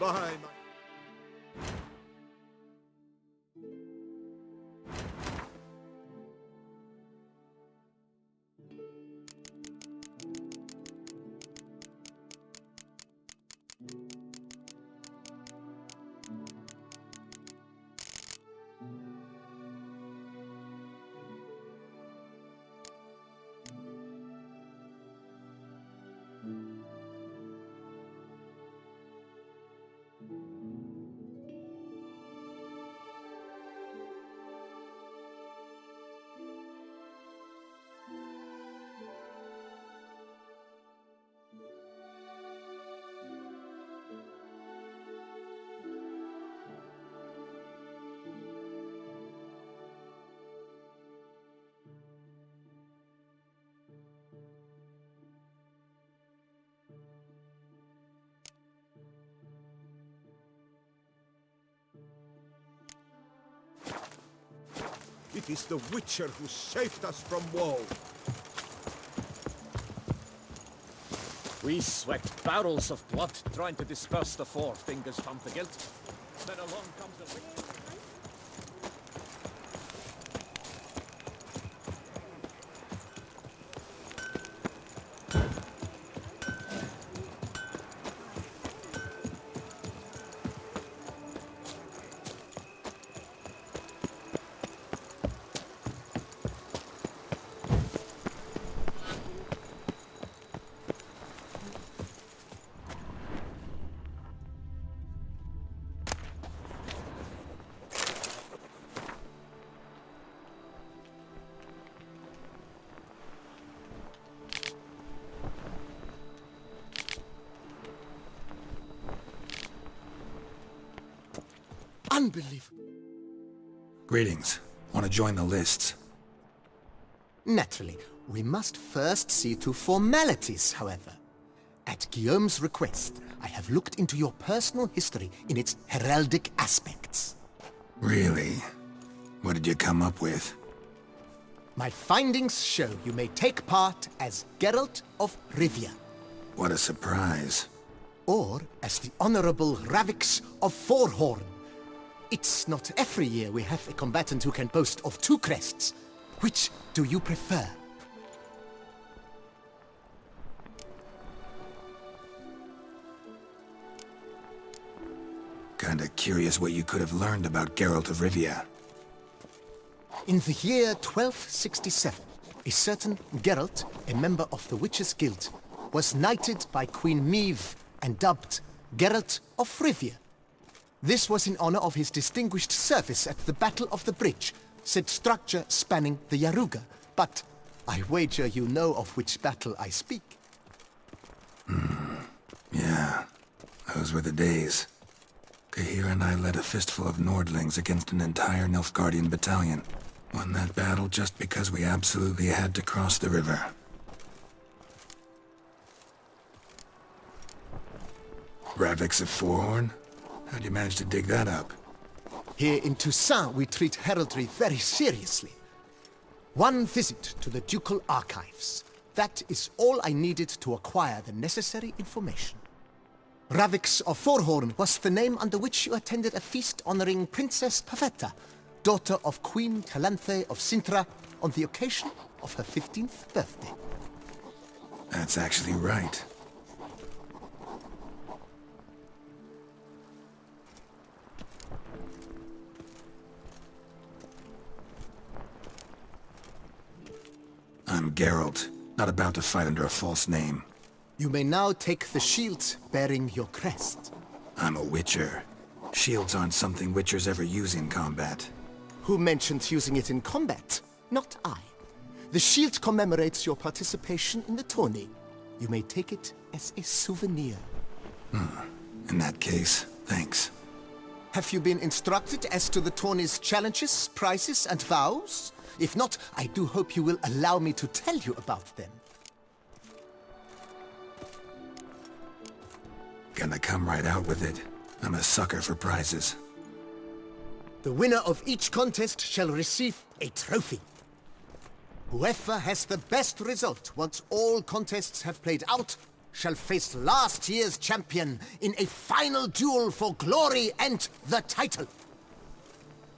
Behind my... It is the Witcher who saved us from woe. We sweat barrels of blood trying to disperse the four fingers from the guilt. Then along comes the witch. Unbelievable. Greetings. Want to join the lists? Naturally, we must first see to formalities, however. At Guillaume's request, I have looked into your personal history in its heraldic aspects. Really? What did you come up with? My findings show you may take part as Geralt of Rivia, What a surprise. or as the Honorable Ravix of Forhorn. It's not every year we have a combatant who can boast of two crests. Which do you prefer? Kinda curious what you could have learned about Geralt of Rivia. In the year 1267, a certain Geralt, a member of the Witches' Guild, was knighted by Queen Meve and dubbed Geralt of Rivia. This was in honor of his distinguished service at the Battle of the Bridge, said structure spanning the Yaruga. But I wager you know of which battle I speak. Yeah, those were the days. Kahir and I led a fistful of Nordlings against an entire Nilfgaardian battalion. Won that battle just because we absolutely had to cross the river. Ravix of Forhorn? How'd you manage to dig that up? Here in Toussaint, we treat heraldry very seriously. One visit to the ducal archives. That is all I needed to acquire the necessary information. Ravix of Forhorn was the name under which you attended a feast honoring Princess Pavetta, daughter of Queen Calanthe of Sintra, on the occasion of her 15th birthday. That's actually right. I'm Geralt, not about to fight under a false name. You may now take the shield bearing your crest. I'm a Witcher. Shields aren't something Witchers ever use in combat. Who mentioned using it in combat? Not I. The shield commemorates your participation in the tourney. You may take it as a souvenir. In that case, thanks. Have you been instructed as to the tourney's challenges, prizes, and vows? If not, I do hope you will allow me to tell you about them. Gonna come right out with it. I'm a sucker for prizes. The winner of each contest shall receive a trophy. Whoever has the best result once all contests have played out shall face last year's champion in a final duel for glory and the title.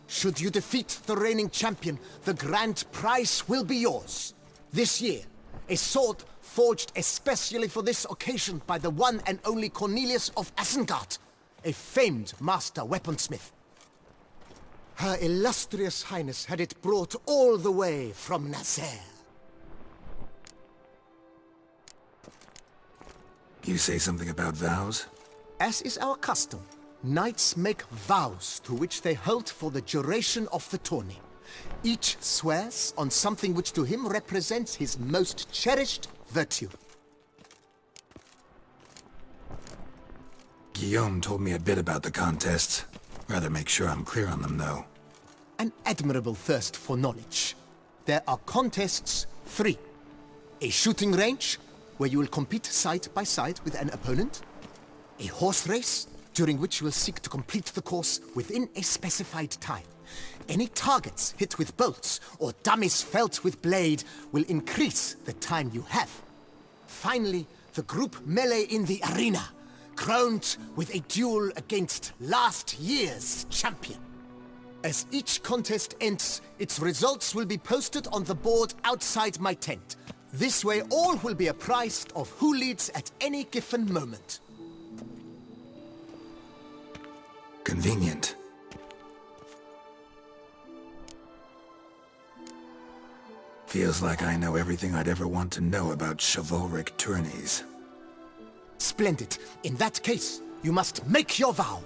Should you defeat the reigning champion, the grand prize will be yours. This year, a sword forged especially for this occasion by the one and only Cornelius of Isengard, a famed master weaponsmith. Her illustrious highness had it brought all the way from Nazaire. You say something about vows? As is our custom, knights make vows to which they hold for the duration of the tourney. Each swears on something which to him represents his most cherished virtue. Guillaume told me a bit about the contests. Rather make sure I'm clear on them, though. An admirable thirst for knowledge. There are contests 3. A shooting range, where you will compete side by side with an opponent. A horse race, during which you will seek to complete the course within a specified time. Any targets hit with bolts or dummies felt with blade will increase the time you have. Finally, the group melee in the arena, crowned with a duel against last year's champion. As each contest ends, its results will be posted on the board outside my tent. This way all will be apprised of who leads at any given moment. Convenient. Feels like I know everything I'd ever want to know about chivalric tourneys. Splendid. In that case, you must make your vow.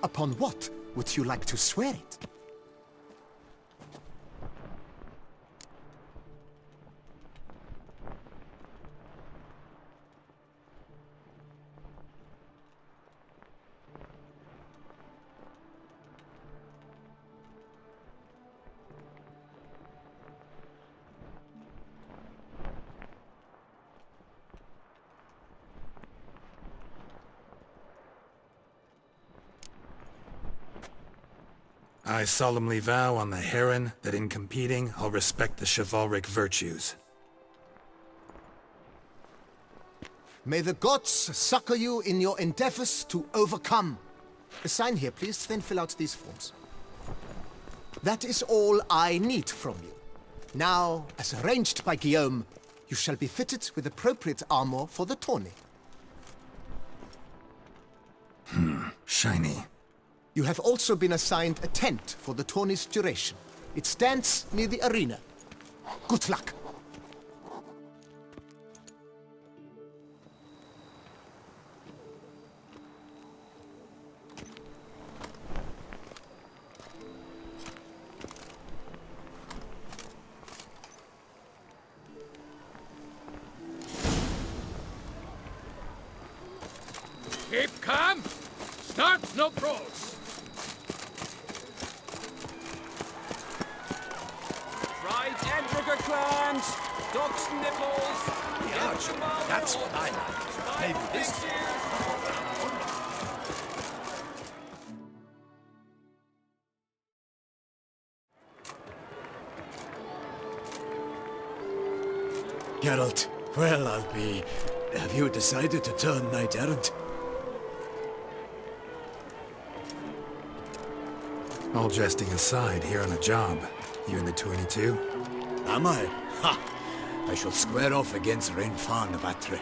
Upon what would you like to swear it? I solemnly vow on the Heron that in competing, I'll respect the chivalric virtues. May the gods succor you in your endeavors to overcome. Sign here, please, then fill out these forms. That is all I need from you. Now, as arranged by Guillaume, you shall be fitted with appropriate armor for the tourney. Shiny. You have also been assigned a tent for the tourney's duration. It stands near the arena. Good luck. Keep calm! Start no pros! Right Endrigger clans! Ducks nipples! The archer, that's what I like. Maybe this... Geralt, well, I'll be... Have you decided to turn knight-errant? All jesting aside, here on a job. You in the 22? Am I? Ha! I shall square off against Renfan of Atre.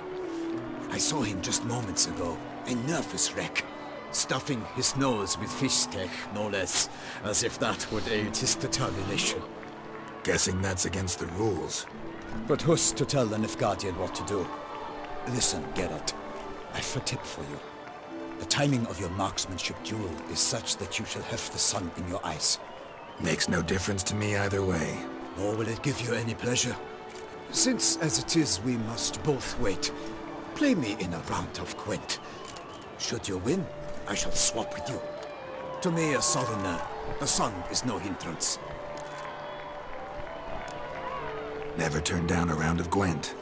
I saw him just moments ago. A nervous wreck. Stuffing his nose with fish steak, no less. As if that would aid his determination. Guessing that's against the rules. But who's to tell the Nilfgaardian what to do? Listen, Geralt. I've a tip for you. The timing of your marksmanship duel is such that you shall have the sun in your eyes. Makes no difference to me either way. Nor will it give you any pleasure. Since, as it is, we must both wait, play me in a round of Gwent. Should you win, I shall swap with you. To me, a southerner, the sun is no hindrance. Never turn down a round of Gwent.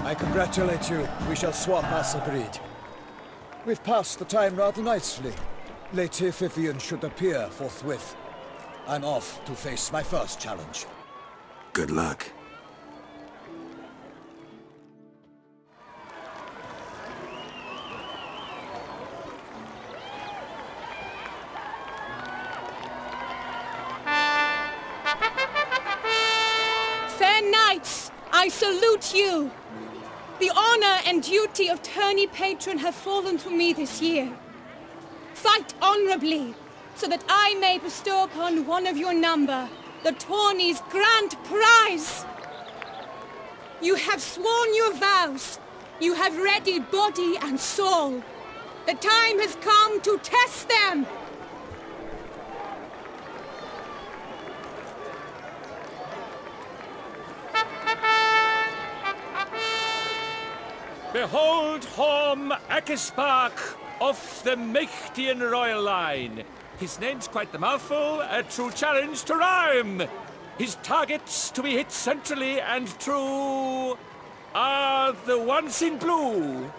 I congratulate you. We shall swap as agreed. We've passed the time rather nicely. Lady Vivian should appear forthwith. I'm off to face my first challenge. Good luck. Fair knights, I salute you. The honor and duty of tourney patron have fallen to me this year. Fight honorably, so that I may bestow upon one of your number the tourney's grand prize. You have sworn your vows. You have readied body and soul. The time has come to test them. Behold Horm Akispark of the Mechtian royal line. His name's quite the mouthful, a true challenge to rhyme. His targets to be hit centrally and true are the ones in blue.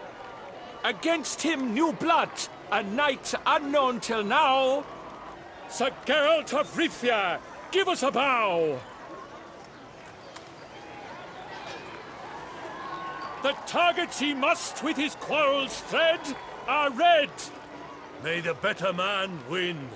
Against him new blood, a knight unknown till now. Sir Geralt of Rivia, give us a bow. The targets he must with his quarrels thread are red. May the better man win.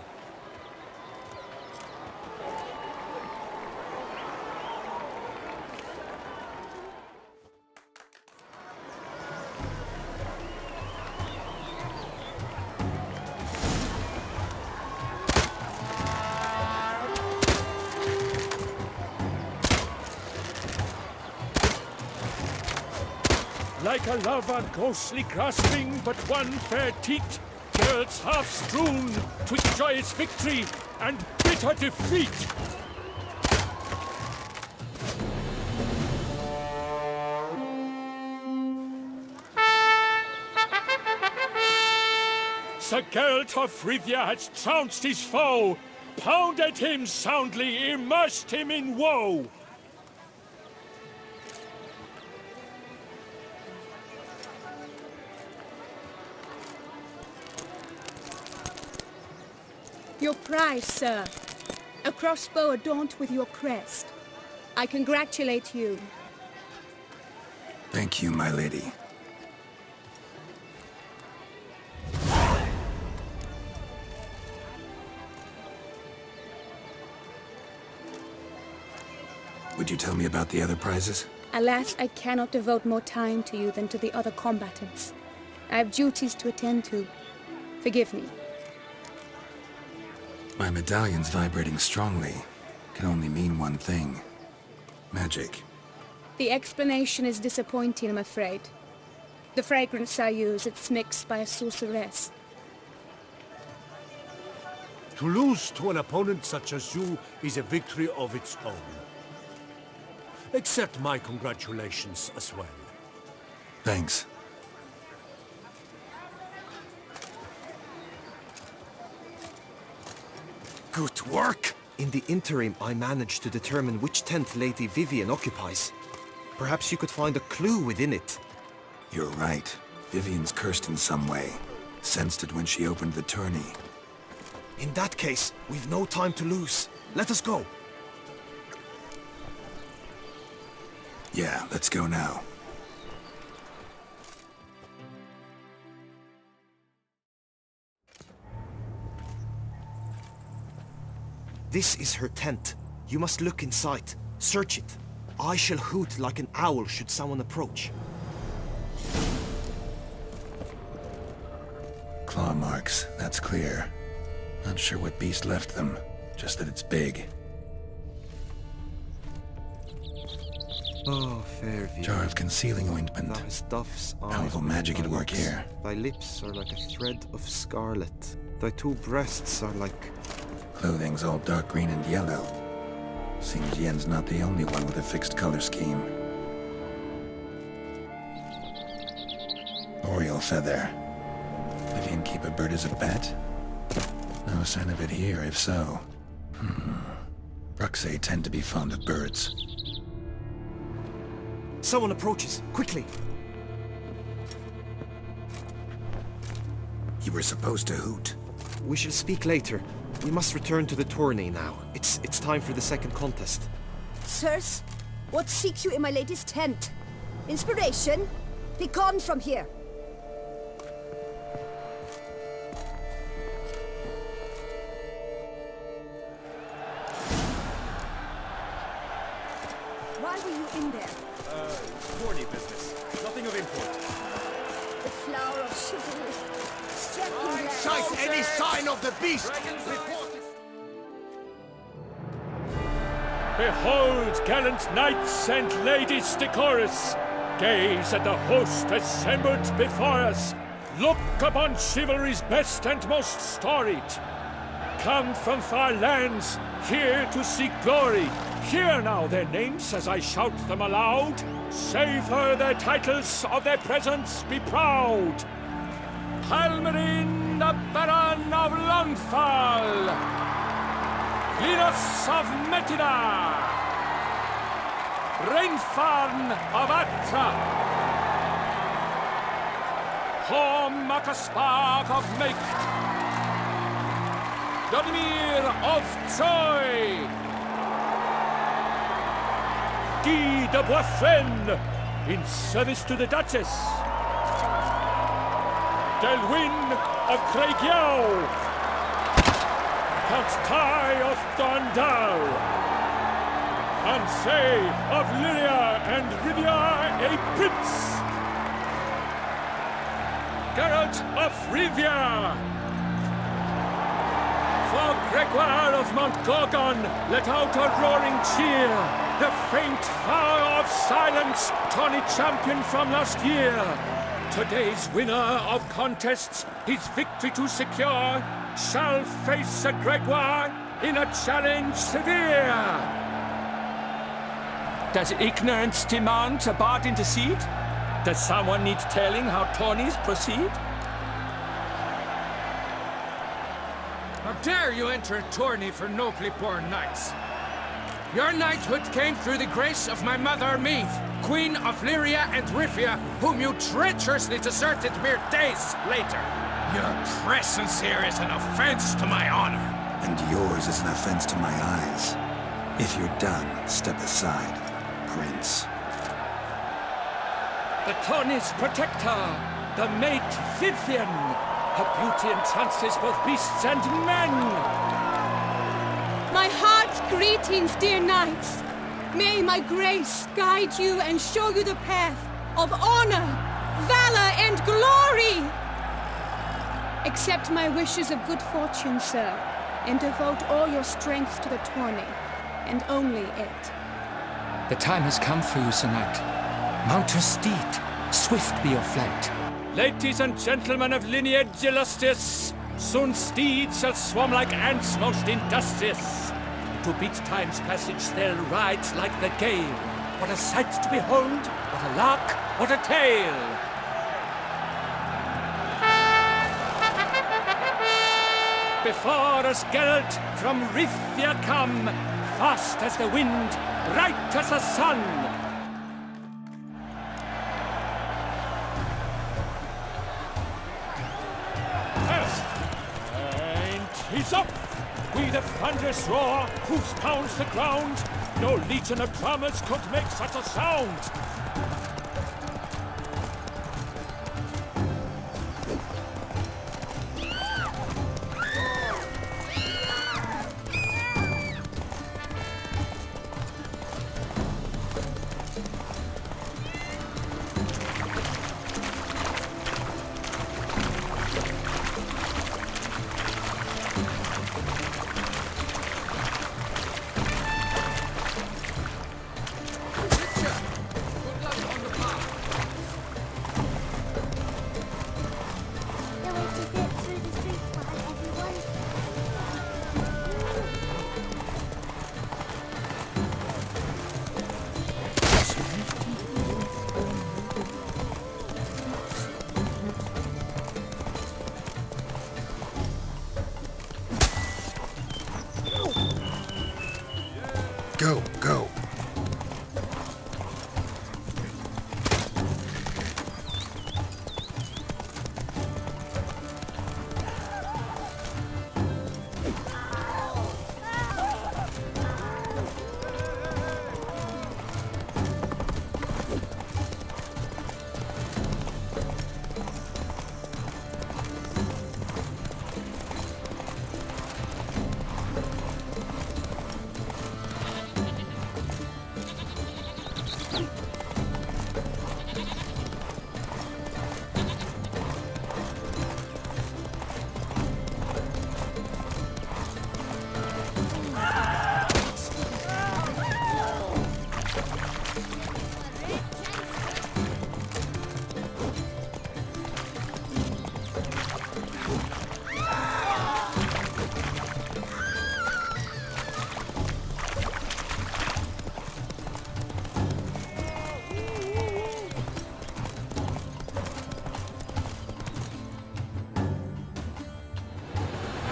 Like a lover ghostly grasping but one fair teat, Geralt's half strewn twixt joyous victory and bitter defeat. Sir Geralt of Rivia has trounced his foe, pounded him soundly, immersed him in woe. Your prize, sir. A crossbow adorned with your crest. I congratulate you. Thank you, my lady. Would you tell me about the other prizes? Alas, I cannot devote more time to you than to the other combatants. I have duties to attend to. Forgive me. My medallion's vibrating strongly. Can only mean one thing. Magic. The explanation is disappointing, I'm afraid. The fragrance I use, it's mixed by a sorceress. To lose to an opponent such as you is a victory of its own. Accept my congratulations as well. Thanks. Good work! In the interim, I managed to determine which tent Lady Vivian occupies. Perhaps you could find a clue within it. You're right. Vivian's cursed in some way. Sensed it when she opened the tourney. In that case, we've no time to lose. Let us go. Yeah, let's go now. This is her tent. You must look inside. Search it. I shall hoot like an owl should someone approach. Claw marks, that's clear. Not sure what beast left them, just that it's big. Oh, fair view. Jar of concealing ointment. Thou hast dove's eyes. Powerful magic at work here. Thy lips are like a thread of scarlet. Thy two breasts are like... Clothing's all dark green and yellow. Seems Yen's not the only one with a fixed color scheme. Oriole feather. Vivian keep a bird as a pet? No sign of it here, if so. Bruxay tend to be fond of birds. Someone approaches. Quickly! You were supposed to hoot. We shall speak later. We must return to the tourney now. It's time for the second contest. Sirs, what seeks you in my lady's tent? Inspiration? Be gone from here! Why were you in there? Tourney business. Nothing of import. The flower of chivalry. Striking Sight any sign of the beast! Behold, gallant knights and ladies decorous, gaze at the host assembled before us. Look upon chivalry's best and most storied. Come from far lands, here to seek glory. Hear now their names as I shout them aloud. Savor their titles, of their presence be proud. Halmarin, the Baron of Longfall. Linus of Metida, Rainfarn of Atra, Horm Akaspark of Mecht, Donimir of Troy, Guy de Boisfren, in service to the Duchess, Delwyn of Craigiau, Count Tai of Dondal, Ansay of Lyria and Rivia a prince, Geralt of Rivia, for Gregoire of Montgorgon let out a roaring cheer, the faint flower of silence, tourney champion from last year. Today's winner of contests, his victory to secure, shall face Sir Gregoire in a challenge severe. Does ignorance demand a bard intercede? Does someone need telling how tourneys proceed? How dare you enter a tourney for nobly born knights? Your knighthood came through the grace of my mother Meath, Queen of Lyria and Rivia, whom you treacherously deserted mere days later. Your presence here is an offense to my honor. And yours is an offense to my eyes. If you're done, step aside, Prince. The tourney's protector, the mate Vivian. Her beauty entrances both beasts and men. My heart's greetings, dear knights. May my grace guide you and show you the path of honor, valor, and glory. Accept my wishes of good fortune, sir, and devote all your strength to the tourney, and only it. The time has come for you, Sir Knight. Mount your steed. Swift be your flight. Ladies and gentlemen of lineage illustrious, soon steeds shall swarm like ants most industrious. To beat time's passage they'll ride like the gale. What a sight to behold, what a lark, what a tale! Before us Geralt from Rivia come, fast as the wind, bright as the sun. And he's up! We the thunderous roar, hoofs pounds the ground. No legion of drummers could make such a sound.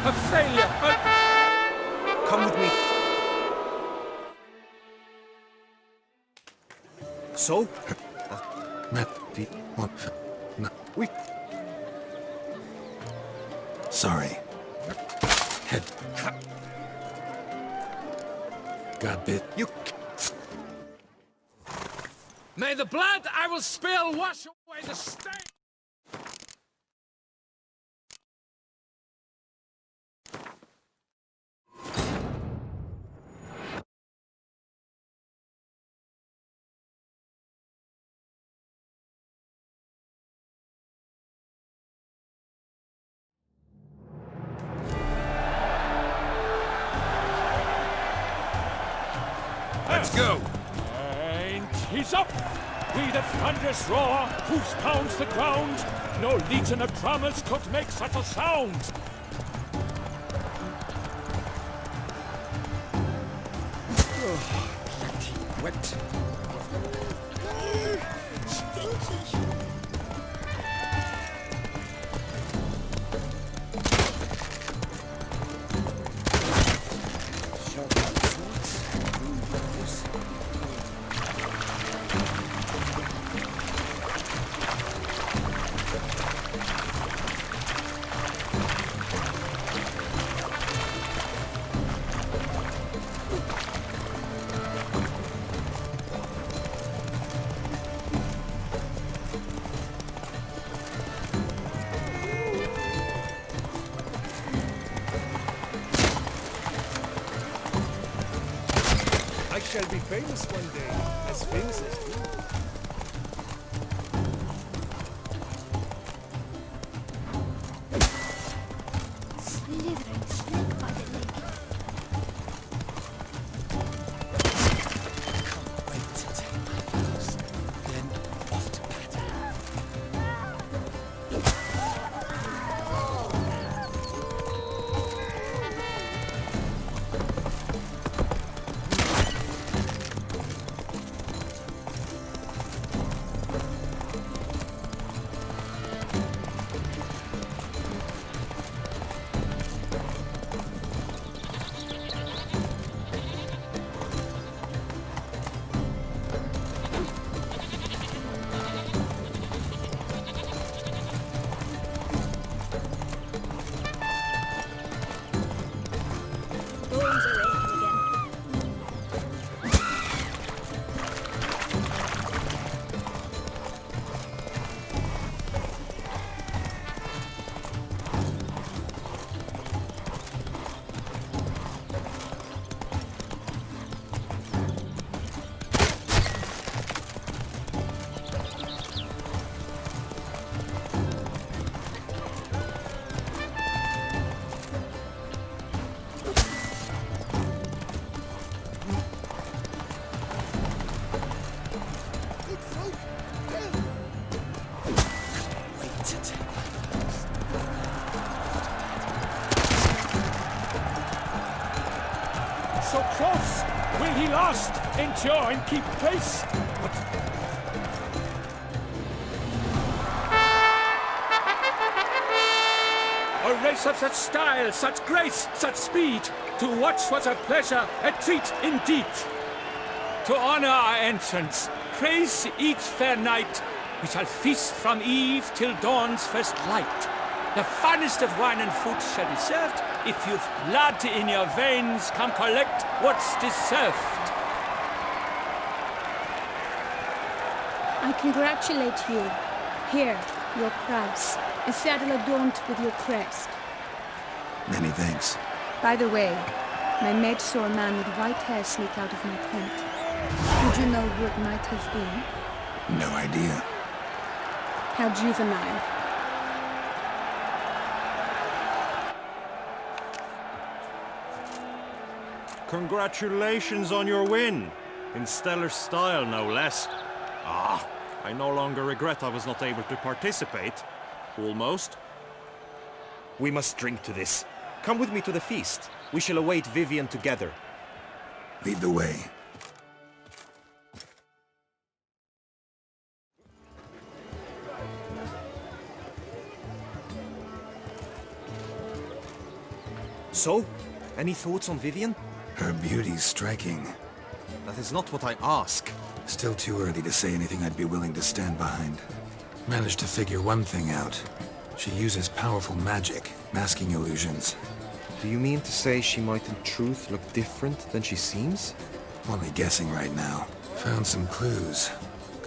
A failure! Come with me. So? We... Sorry. Head... Got bit. You... May the blood I will spill wash away the stain! Let's go! And he's up! With a thunderous roar, hoofs pounds the ground. No legion of drummers could make such a sound. Wet. I shall be famous one day, as famous as you. Slithering slick by the lake. Can't wait to take my clothes. Then off to battle. Bones are aching again. Wait to take my clothes. So close! Will he last? Endure and keep pace? A race of such style, such grace, such speed. To watch was a pleasure, a treat indeed. To honor our entrance, praise each fair night, we shall feast from eve till dawn's first light. The finest of wine and food shall be served. If you've blood in your veins, come collect what's deserved. I congratulate you. Here, your prize. A saddle adorned with your crest. Many thanks. By the way, my maid saw a man with white hair sneak out of my tent. He Would you know what might have been? No idea. How juvenile. Congratulations on your win. In stellar style, no less. Ah, I no longer regret I was not able to participate. Almost. We must drink to this. Come with me to the feast. We shall await Vivian together. Lead the way. So, any thoughts on Vivian? Her beauty's striking. That is not what I ask. Still too early to say anything I'd be willing to stand behind. Managed to figure one thing out. She uses powerful magic, masking illusions. Do you mean to say she might in truth look different than she seems? Only guessing right now. Found some clues.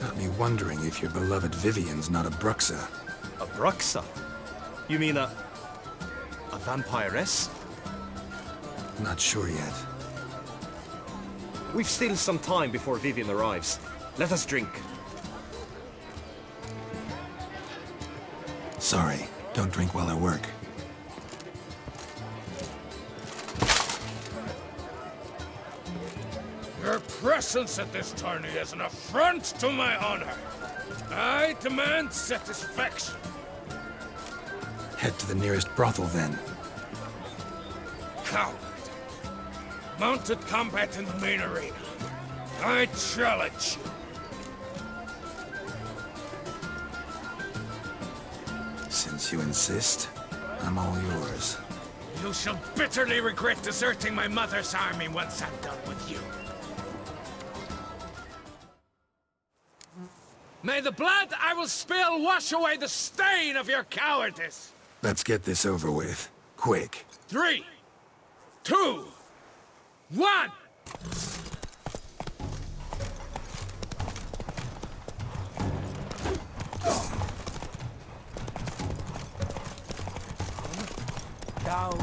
Got me wondering if your beloved Vivian's not a Bruxa. A Bruxa? You mean a vampiress? Not sure yet. We've still some time before Vivian arrives. Let us drink. Sorry, don't drink while I work. Your presence at this tourney is an affront to my honor. I demand satisfaction. Head to the nearest brothel then. Coward. Mounted combat in the main arena. I challenge you. Since you insist, I'm all yours. You shall bitterly regret deserting my mother's army once I'm done with you. May the blood I will spill wash away the stain of your cowardice! Let's get this over with. Quick. 3, 2, 1! Down.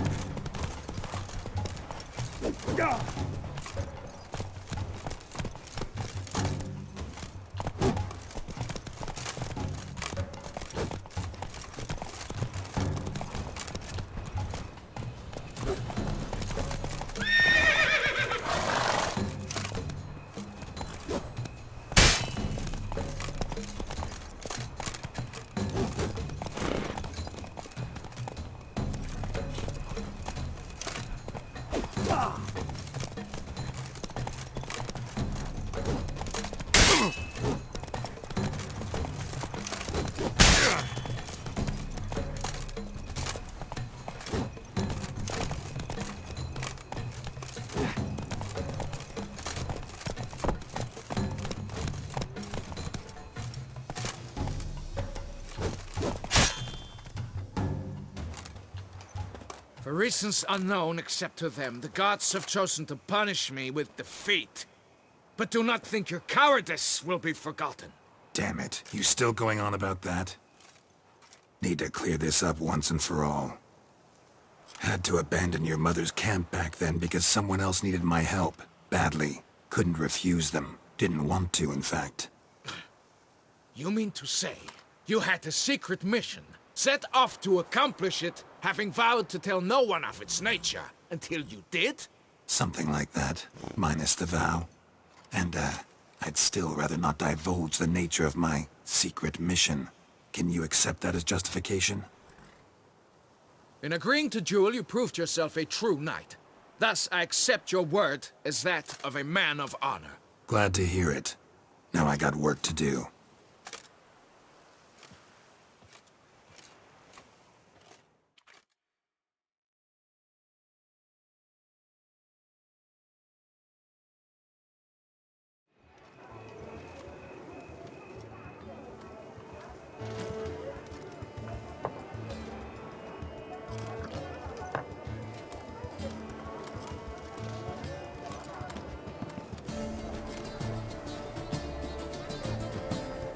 For reasons unknown except to them, the gods have chosen to punish me with defeat. But do not think your cowardice will be forgotten. Damn it, you still going on about that? Need to clear this up once and for all. Had to abandon your mother's camp back then because someone else needed my help. Badly. Couldn't refuse them. Didn't want to, in fact. You mean to say you had a secret mission, set off to accomplish it, having vowed to tell no one of its nature, until you did? Something like that, minus the vow. And, I'd still rather not divulge the nature of my secret mission. Can you accept that as justification? In agreeing to duel, you proved yourself a true knight. Thus, I accept your word as that of a man of honor. Glad to hear it. Now I got work to do.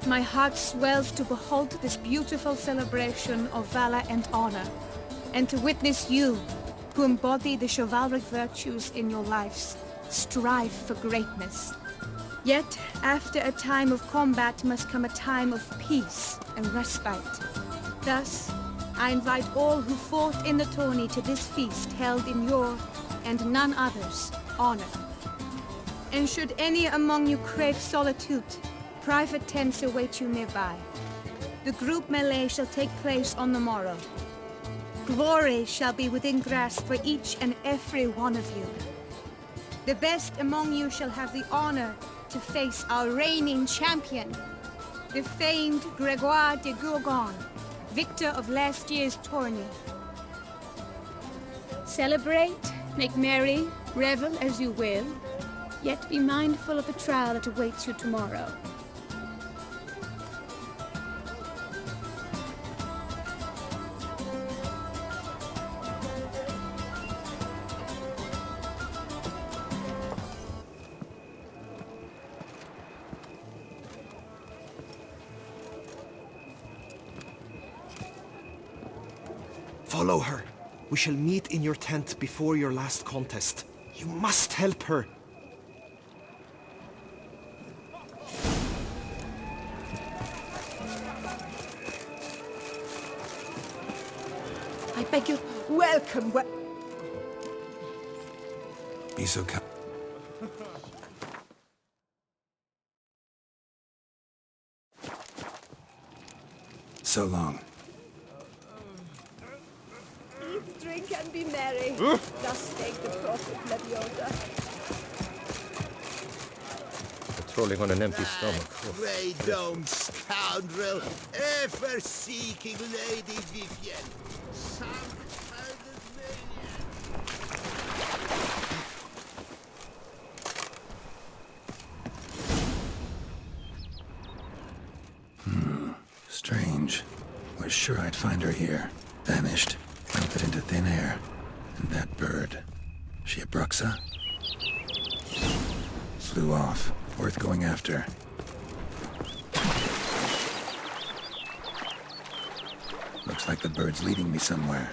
My heart swells to behold this beautiful celebration of valor and honor, and to witness you, who embody the chivalric virtues in your lives, strive for greatness. Yet, after a time of combat must come a time of peace and respite. Thus, I invite all who fought in the tourney to this feast held in your, and none other's, honor. And should any among you crave solitude, private tents await you nearby. The group melee shall take place on the morrow. Glory shall be within grasp for each and every one of you. The best among you shall have the honor to face our reigning champion, the famed Gregoire de Gourgon, victor of last year's tourney. Celebrate, make merry, revel as you will, yet be mindful of the trial that awaits you tomorrow. Follow her. We shall meet in your tent before your last contest. You must help her. I beg you, welcome. Be so kind. So long. Eat, drink, and be merry. Thus spake the prophet Leviosa. Patrolling on an empty stomach. Grey-domed scoundrel, ever seeking Lady Vivian. Some murdered maniac. Strange. Was sure I'd find her here. Vanished. Melted into thin air. And that bird. She a Bruxa? Flew off. Worth going after. Looks like the bird's leading me somewhere.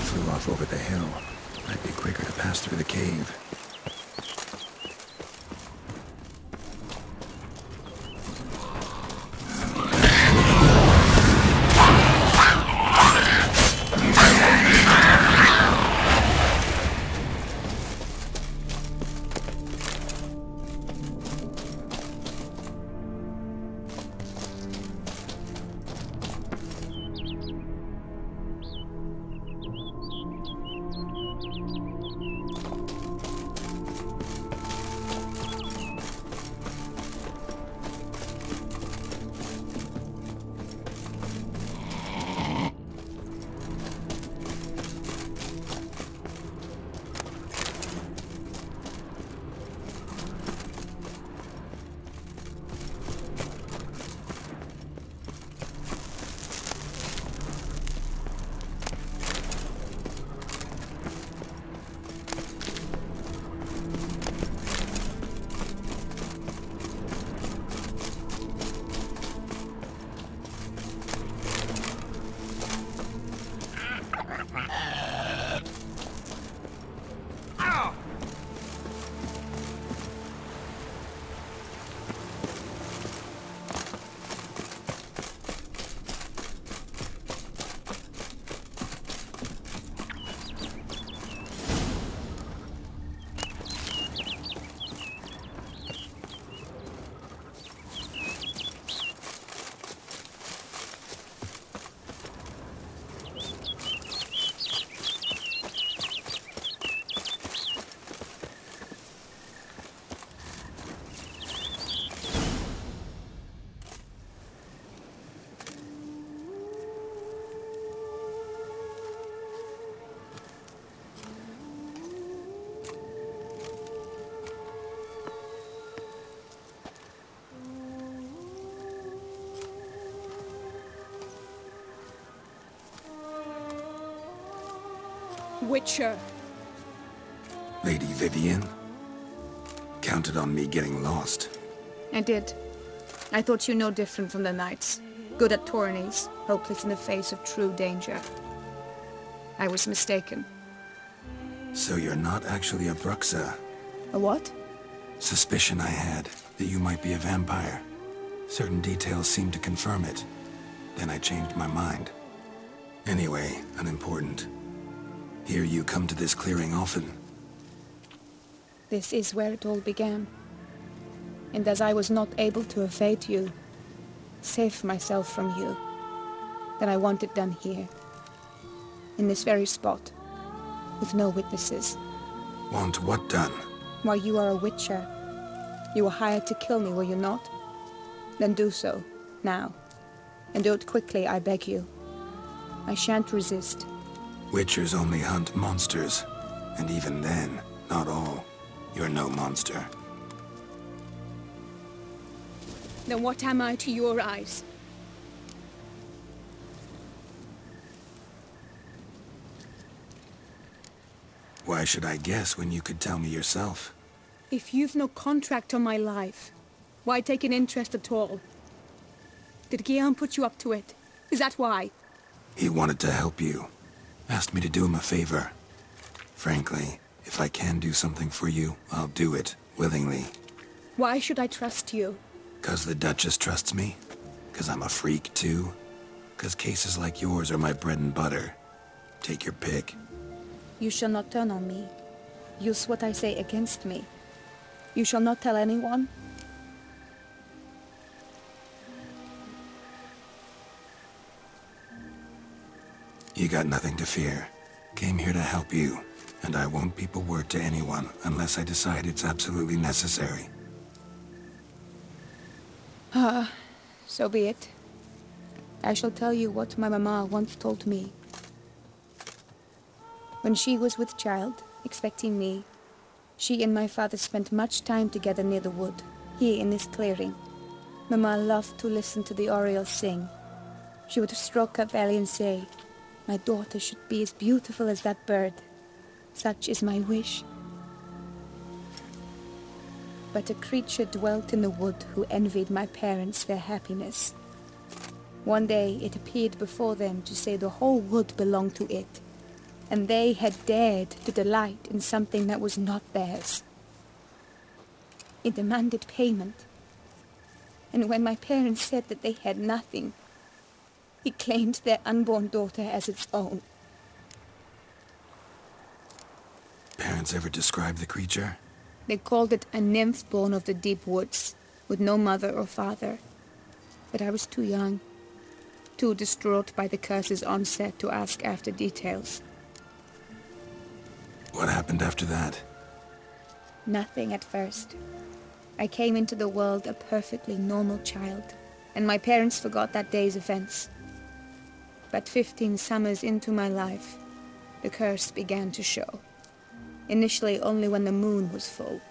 Flew off over the hill. Might be quicker to pass through the cave. Witcher. Lady Vivian? Counted on me getting lost. I did. I thought you no different from the knights. Good at tourneys, hopeless in the face of true danger. I was mistaken. So you're not actually a Bruxa? A what? Suspicion I had, that you might be a vampire. Certain details seemed to confirm it. Then I changed my mind. Anyway, unimportant. Hear you come to this clearing often. This is where it all began. And as I was not able to evade you, save myself from you, then I want it done here. In this very spot, with no witnesses. Want what done? Why, you are a witcher. You were hired to kill me, were you not? Then do so, now. And do it quickly, I beg you. I shan't resist. Witchers only hunt monsters. And even then, not all. You're no monster. Then what am I to your eyes? Why should I guess when you could tell me yourself? If you've no contract on my life, why take an interest at all? Did Guillaume put you up to it? Is that why? He wanted to help you. Asked me to do him a favor. Frankly, if I can do something for you, I'll do it, willingly. Why should I trust you? 'Cause the Duchess trusts me? 'Cause I'm a freak, too? 'Cause cases like yours are my bread and butter? Take your pick. You shall not turn on me. Use what I say against me. You shall not tell anyone? You got nothing to fear. Came here to help you, and I won't peep a word to anyone unless I decide it's absolutely necessary. So be it. I shall tell you what my mama once told me. When she was with child, expecting me, she and my father spent much time together near the wood, here in this clearing. Mama loved to listen to the orioles sing. She would stroke her belly and say, "My daughter should be as beautiful as that bird. Such is my wish." But a creature dwelt in the wood who envied my parents their happiness. One day it appeared before them to say the whole wood belonged to it, and they had dared to delight in something that was not theirs. It demanded payment, and when my parents said that they had nothing, it claimed their unborn daughter as its own. Parents ever describe the creature? They called it a nymph born of the deep woods, with no mother or father. But I was too young, too distraught by the curse's onset to ask after details. What happened after that? Nothing at first. I came into the world a perfectly normal child, and my parents forgot that day's events. But 15 summers into my life, the curse began to show. Initially only when the moon was full.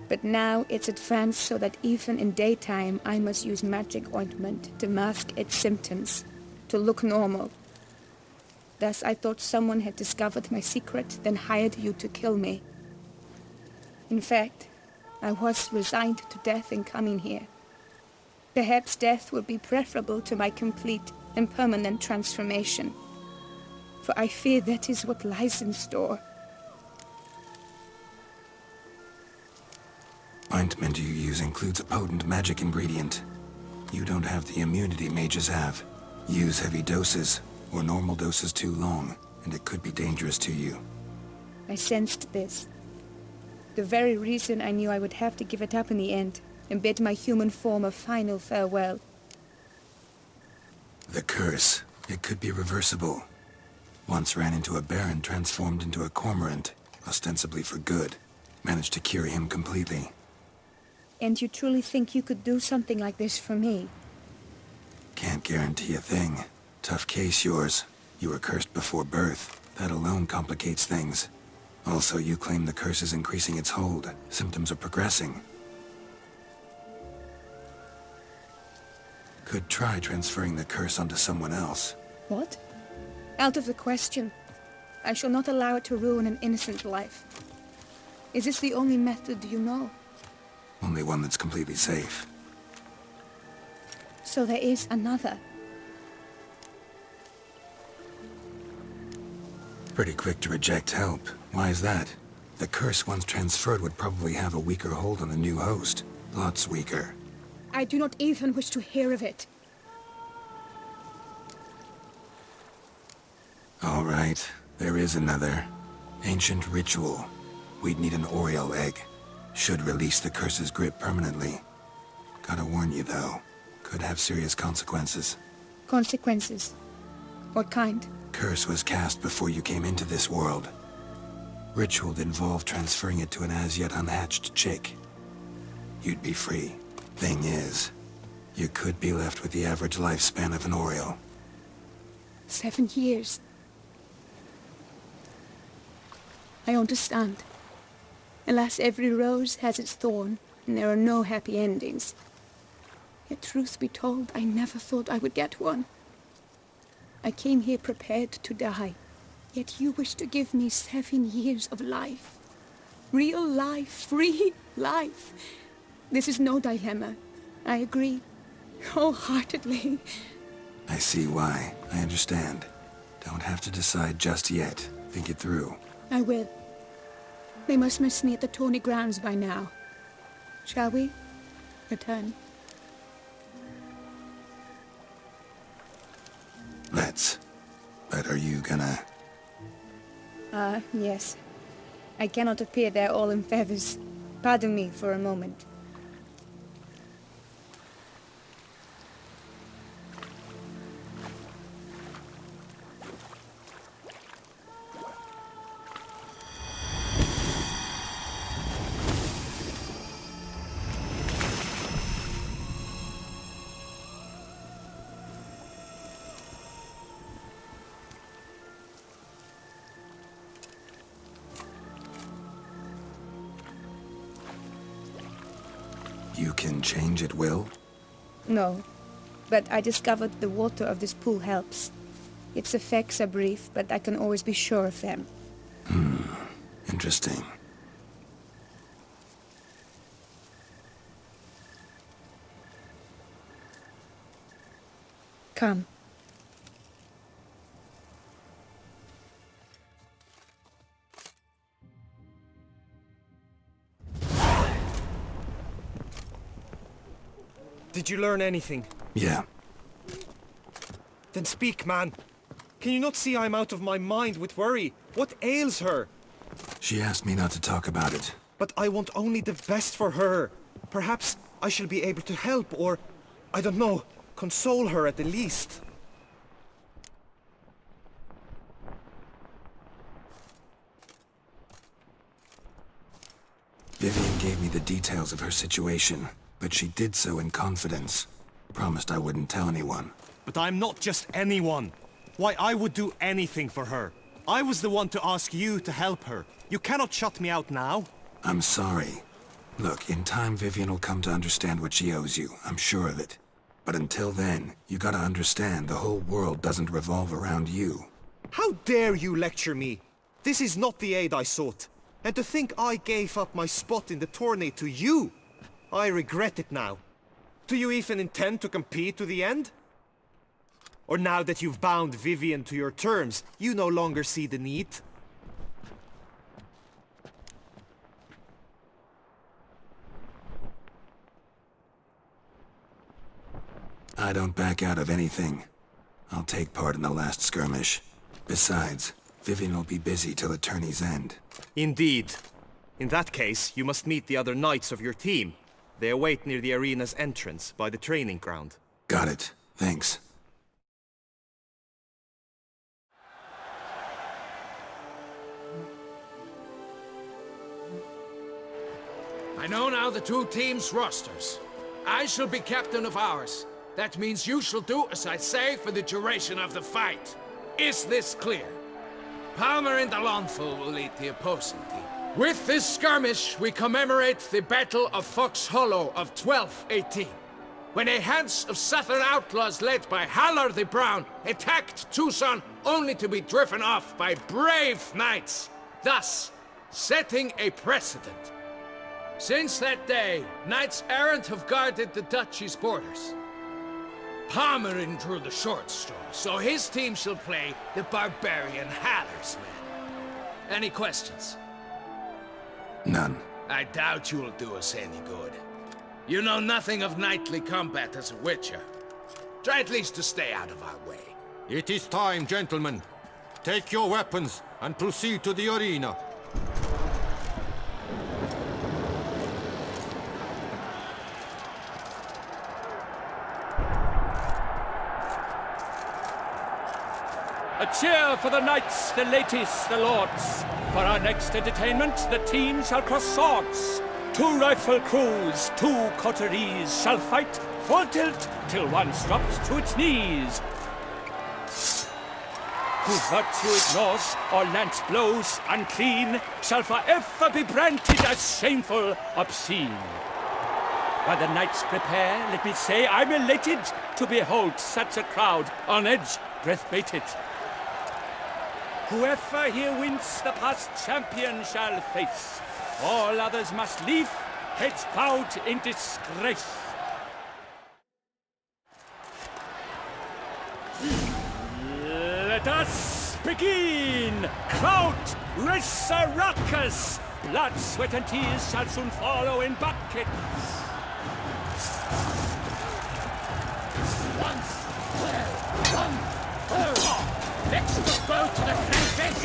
But now it's advanced so that even in daytime I must use magic ointment to mask its symptoms, to look normal. Thus I thought someone had discovered my secret, then hired you to kill me. In fact, I was resigned to death in coming here. Perhaps death would be preferable to my complete and permanent transformation. For I fear that is what lies in store. Ointment you use includes a potent magic ingredient. You don't have the immunity mages have. Use heavy doses, or normal doses too long, and it could be dangerous to you. I sensed this. The very reason I knew I would have to give it up in the end, and bid my human form a final farewell. The curse, it could be reversible. Once ran into a baron transformed into a cormorant, ostensibly for good. Managed to cure him completely. And you truly think you could do something like this for me? Can't guarantee a thing. Tough case, yours. You were cursed before birth. That alone complicates things. Also, you claim the curse is increasing its hold. Symptoms are progressing. Could try transferring the curse onto someone else. What? Out of the question. I shall not allow it to ruin an innocent life. Is this the only method you know? Only one that's completely safe. So there is another. Pretty quick to reject help. Why is that? The curse once transferred would probably have a weaker hold on the new host. Lots weaker. I do not even wish to hear of it. All right, there is another. Ancient ritual. We'd need an Oriole egg. Should release the curse's grip permanently. Gotta warn you, though. Could have serious consequences. Consequences? What kind? Curse was cast before you came into this world. Ritual'd involve transferring it to an as-yet unhatched chick. You'd be free. Thing is, you could be left with the average lifespan of an Oriole. 7 years. I understand. Alas, every rose has its thorn, and there are no happy endings. Yet truth be told, I never thought I would get one. I came here prepared to die, yet you wish to give me 7 years of life. Real life, free life. This is no dilemma. I agree, wholeheartedly. I see why. I understand. Don't have to decide just yet. Think it through. I will. They must miss me at the tourney grounds by now. Shall we return? Let's. But are you gonna... Yes. I cannot appear there all in feathers. Pardon me for a moment. You can change at will? No, but I discovered the water of this pool helps. Its effects are brief, but I can always be sure of them. Interesting. Come. Did you learn anything? Yeah. Then speak, man. Can you not see I'm out of my mind with worry? What ails her? She asked me not to talk about it. But I want only the best for her. Perhaps I shall be able to help, or, I don't know, console her at the least. Vivian gave me the details of her situation, but she did so in confidence. Promised I wouldn't tell anyone. But I'm not just anyone. Why, I would do anything for her. I was the one to ask you to help her. You cannot shut me out now. I'm sorry. Look, in time Vivian will come to understand what she owes you. I'm sure of it. But until then, you gotta understand the whole world doesn't revolve around you. How dare you lecture me? This is not the aid I sought. And to think I gave up my spot in the tourney to you! I regret it now. Do you even intend to compete to the end? Or now that you've bound Vivian to your terms, you no longer see the need? I don't back out of anything. I'll take part in the last skirmish. Besides, Vivian will be busy till the tourney's end. Indeed. In that case, you must meet the other knights of your team. They await near the arena's entrance, by the training ground. Got it. Thanks. I know now the two teams' rosters. I shall be captain of ours. That means you shall do as I say for the duration of the fight. Is this clear? Palmer and Alonful will lead the opposing team. With this skirmish, we commemorate the Battle of Fox Hollow of 1218. when a hands of southern outlaws led by Halar the Brown attacked Tucson only to be driven off by brave knights, thus setting a precedent. Since that day, knights errant have guarded the duchy's borders. Palmerin drew the short straw, so his team shall play the barbarian Halar's men. Any questions? None. I doubt you'll do us any good. You know nothing of knightly combat as a witcher. Try at least to stay out of our way. It is time, gentlemen. Take your weapons and proceed to the arena. A cheer for the knights, the ladies, the lords. For our next entertainment, the team shall cross swords. 2 rifle crews, 2 coteries shall fight full tilt till one drops to its knees. Who virtue ignores or lance blows unclean shall forever be branded as shameful, obscene. While the knights prepare, let me say I'm elated to behold such a crowd on edge, breath-baited. Whoever here wins the past champion shall face. All others must leave, heads bowed in disgrace. Let us begin! Crowd, raise a ruckus! Blood, sweat, and tears shall soon follow in buckets. Next to go to the cranfish!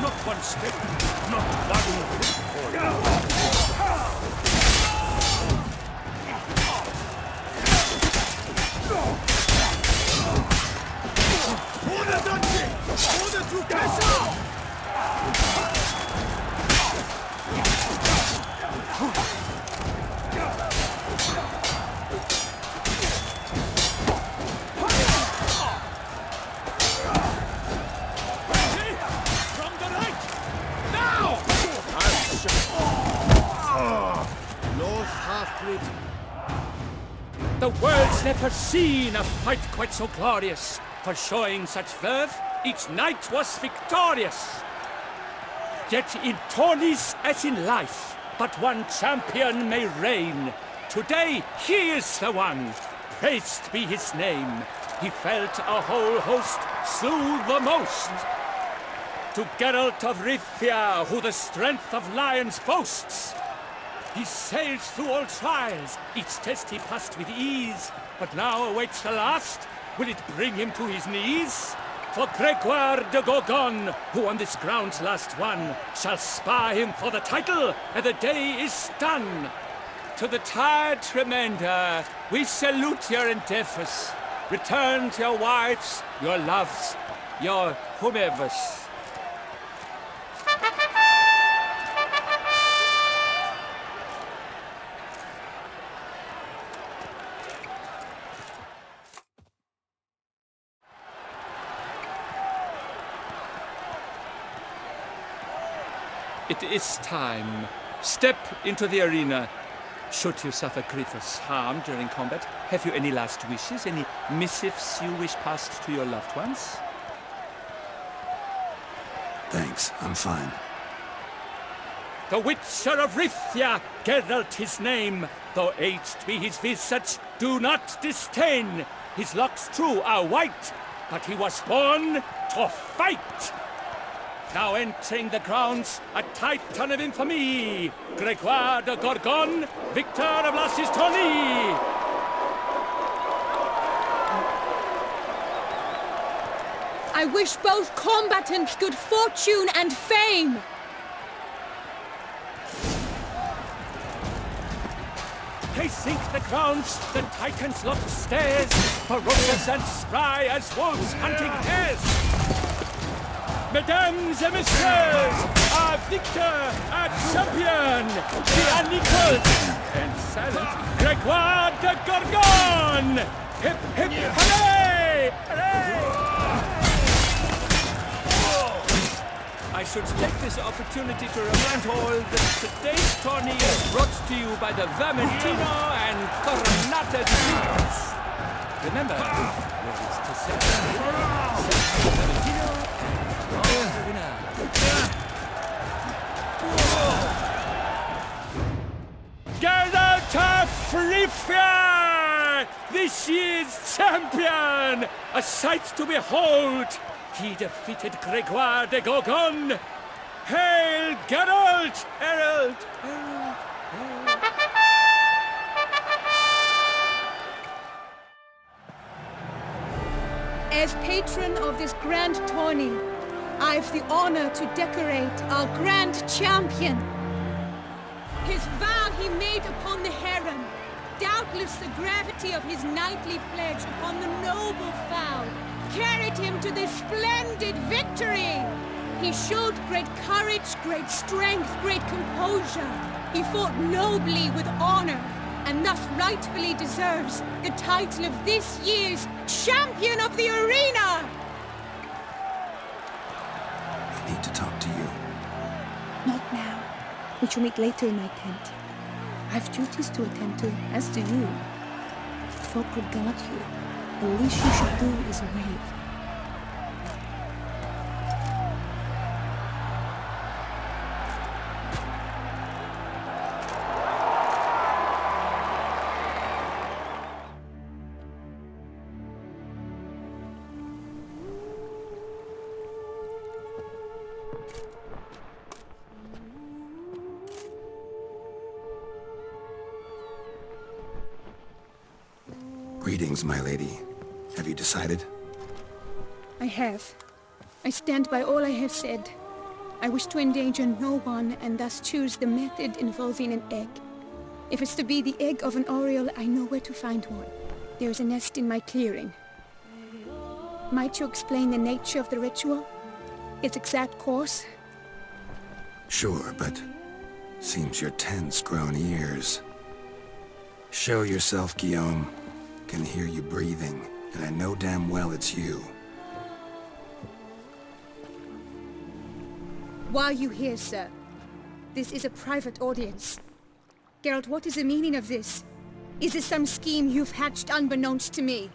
Not one step, not one foot. The world's never seen a fight quite so glorious. For showing such verve, each knight was victorious. Yet in tourneys as in life, but one champion may reign. Today he is the one, praised be his name. He felt a whole host, slew the most. To Geralt of Rivia, who the strength of lions boasts, he sailed through all trials, each test he passed with ease. But now awaits the last. Will it bring him to his knees? For Gregoire de Gorgon, who on this ground's last won, shall spar him for the title, and the day is done. To the tired remainder, we salute your endeavors. Return to your wives, your loves, your whomevers. It is time. Step into the arena. Should you suffer grievous harm during combat, have you any last wishes, any missives you wish passed to your loved ones? Thanks, I'm fine. The Witcher of Rithia, Geralt his name. Though aged be his visage, do not disdain. His locks true are white, but he was born to fight. Now entering the grounds, a titan of infamy, Gregoire de Gorgon, victor of La Sistonie. I wish both combatants good fortune and fame. They sink the grounds, the titans locked stairs, ferocious and spry as wolves hunting hares. Mesdames et messieurs, our victor, our champion, the unequaled and silent Gregoire de Gorgon! Hip, hip, hooray! Hooray! I should take this opportunity to remind all that today's tourney is brought to you by the Vermentino and Coronata Dukes. Remember, what is to say? Vermentino, the winner. Geralt of Rivia, this year's champion, a sight to behold. He defeated Gregoire de Gorgon. Hail, Geralt! Herald! Herald! Herald! As patron of this grand tourney, I've the honor to decorate our grand champion. His vow he made upon the harem, doubtless the gravity of his knightly pledge upon the noble vow, carried him to this splendid victory. He showed great courage, great strength, great composure. He fought nobly with honor, and thus rightfully deserves the title of this year's Champion of the Arena! I need to talk to you. Not now. We shall meet later in my tent. I've duties to attend to, as do you. Folk regard you. The least you should do is wave. Greetings, my lady. Have you decided? I have. I stand by all I have said. I wish to endanger no one and thus choose the method involving an egg. If it's to be the egg of an oriole, I know where to find one. There is a nest in my clearing. Might you explain the nature of the ritual? Its exact course? Sure, but seems you're tense, grown ears. Show yourself, Guillaume. Can hear you breathing, and I know damn well it's you. Why are you here, sir? This is a private audience. Geralt, what is the meaning of this? Is this some scheme you've hatched unbeknownst to me?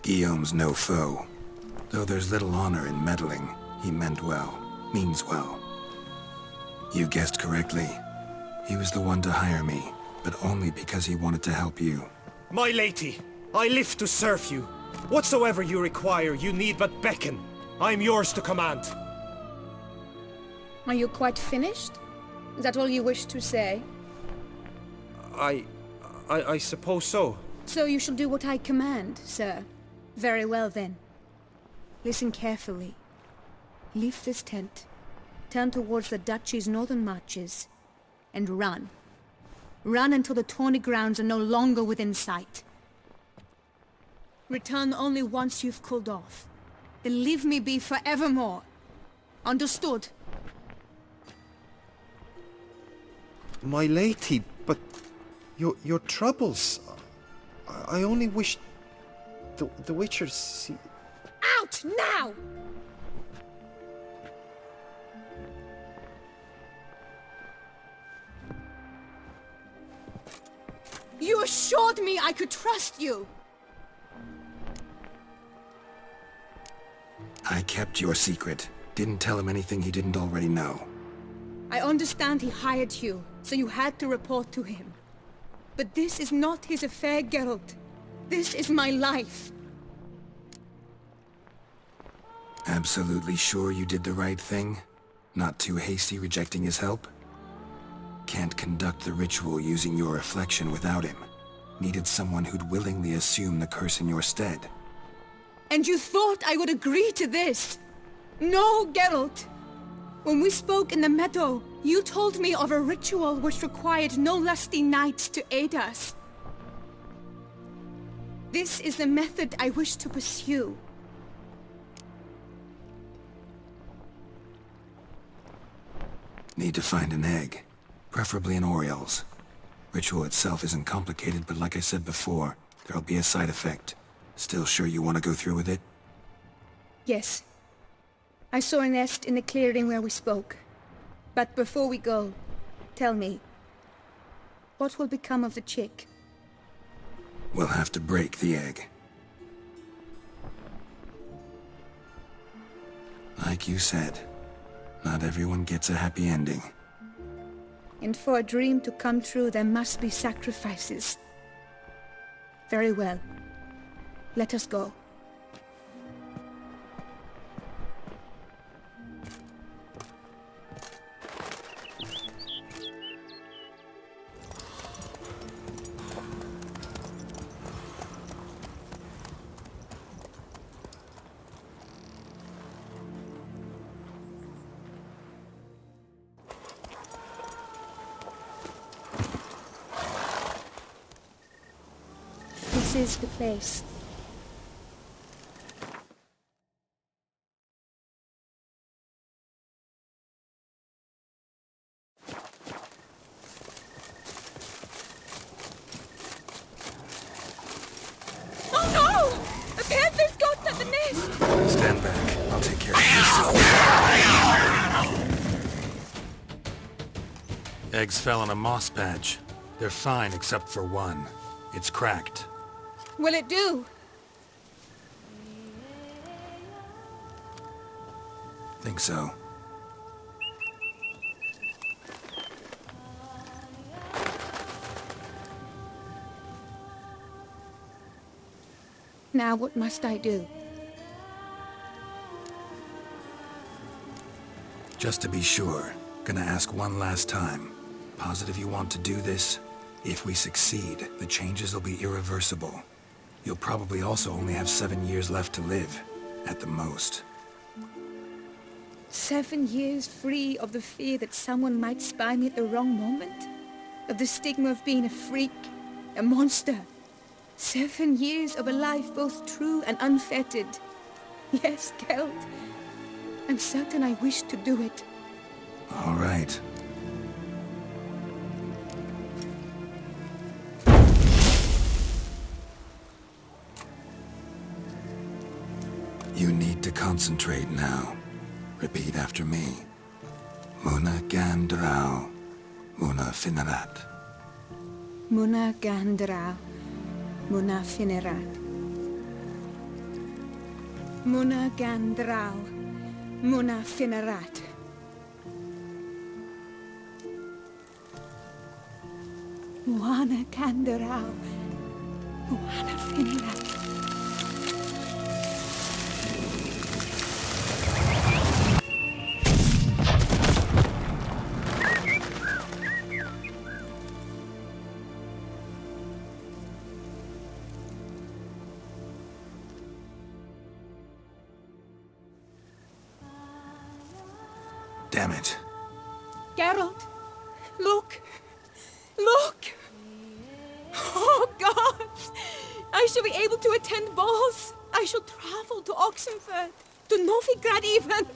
Guillaume's no foe. Though there's little honor in meddling, he meant well, means well. You guessed correctly. He was the one to hire me, but only because he wanted to help you. My lady, I live to serve you. Whatsoever you require, you need but beckon. I am yours to command. Are you quite finished? Is that all you wish to say? I suppose so. So you shall do what I command, sir. Very well, then. Listen carefully. Leave this tent, turn towards the duchy's northern marches, and run. Run until the tourney grounds are no longer within sight. Return only once you've cooled off. Then leave me be forevermore. Understood? My lady, but your troubles. I only wish the Witcher see. Out now! You assured me I could trust you! I kept your secret. Didn't tell him anything he didn't already know. I understand he hired you, so you had to report to him. But this is not his affair, Geralt. This is my life. Absolutely sure you did the right thing? Not too hasty rejecting his help? Can't conduct the ritual using your reflection without him. Needed someone who'd willingly assume the curse in your stead. And you thought I would agree to this? No, Geralt. When we spoke in the meadow, you told me of a ritual which required no lusty knights to aid us. This is the method I wish to pursue. Need to find an egg. Preferably an oriole's. Ritual itself isn't complicated, but like I said before, there'll be a side effect. Still sure you want to go through with it? Yes. I saw a nest in the clearing where we spoke. But before we go, tell me, what will become of the chick? We'll have to break the egg. Like you said, not everyone gets a happy ending. And for a dream to come true, there must be sacrifices. Very well. Let us go. This is the place. Oh no! The panther's got at the nest! Stand back. I'll take care of this. Eggs fell in a moss patch. They're fine except for one. It's cracked. Will it do? Think so. Now what must I do? Just to be sure, gonna ask one last time. Positive you want to do this? If we succeed, the changes will be irreversible. You'll probably also only have 7 years left to live, at the most. 7 years free of the fear that someone might spy me at the wrong moment? Of the stigma of being a freak, a monster? 7 years of a life both true and unfettered. Yes, Geld. I'm certain I wish to do it. All right. You need to concentrate now. Repeat after me. Muna Gandrau, Muna Finerat. Muna Gandrau, Muna Finerat. Muna Gandrau, Muna Finerat. Muana Gandrau, Muana Finerat. Damn it. Geralt, look! Look! Oh, God! I shall be able to attend balls. I shall travel to Oxenfurt, to Novigrad even.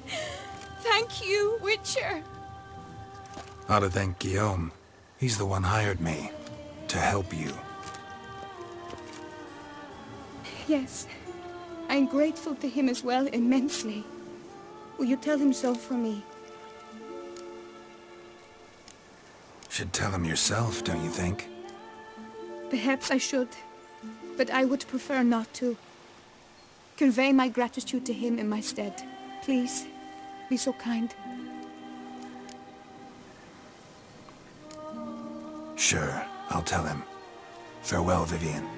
Thank you, Witcher. Ought to thank Guillaume. He's the one hired me. To help you. Yes, I'm grateful to him as well, immensely. Will you tell him so for me? Should tell him yourself, don't you think? Perhaps I should, but I would prefer not to. Convey my gratitude to him in my stead. Please, be so kind. Sure, I'll tell him. Farewell, Vivian.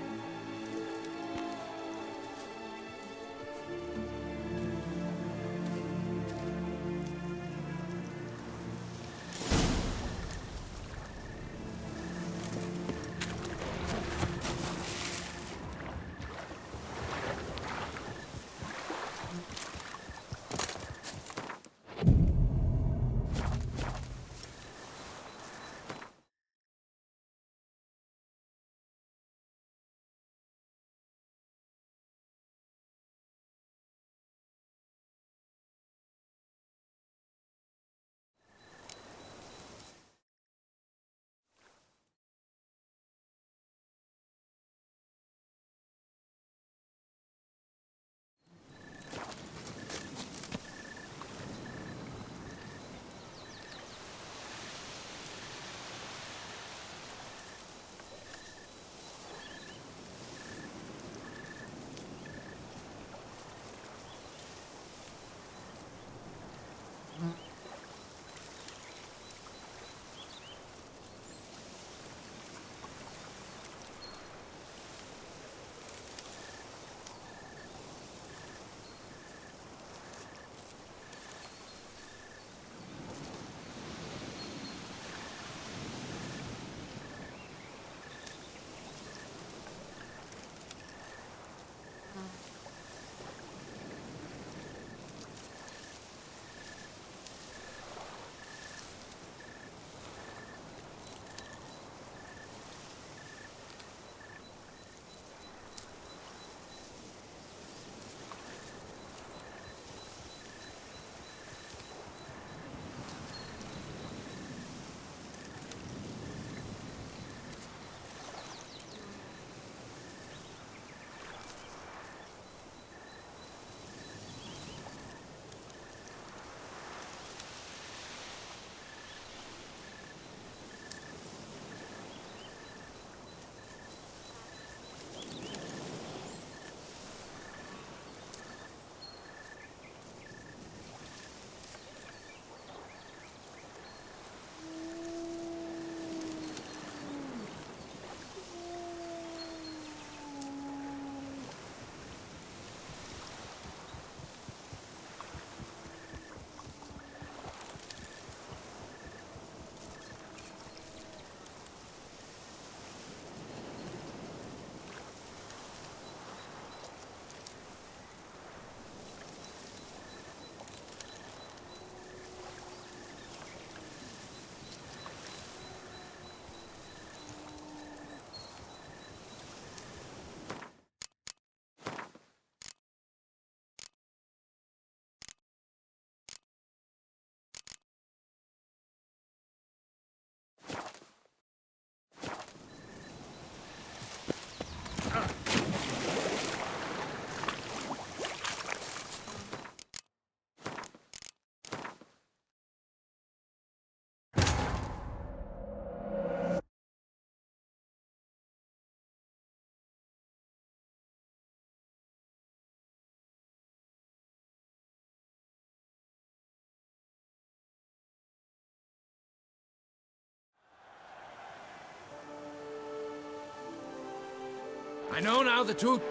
I know now the two...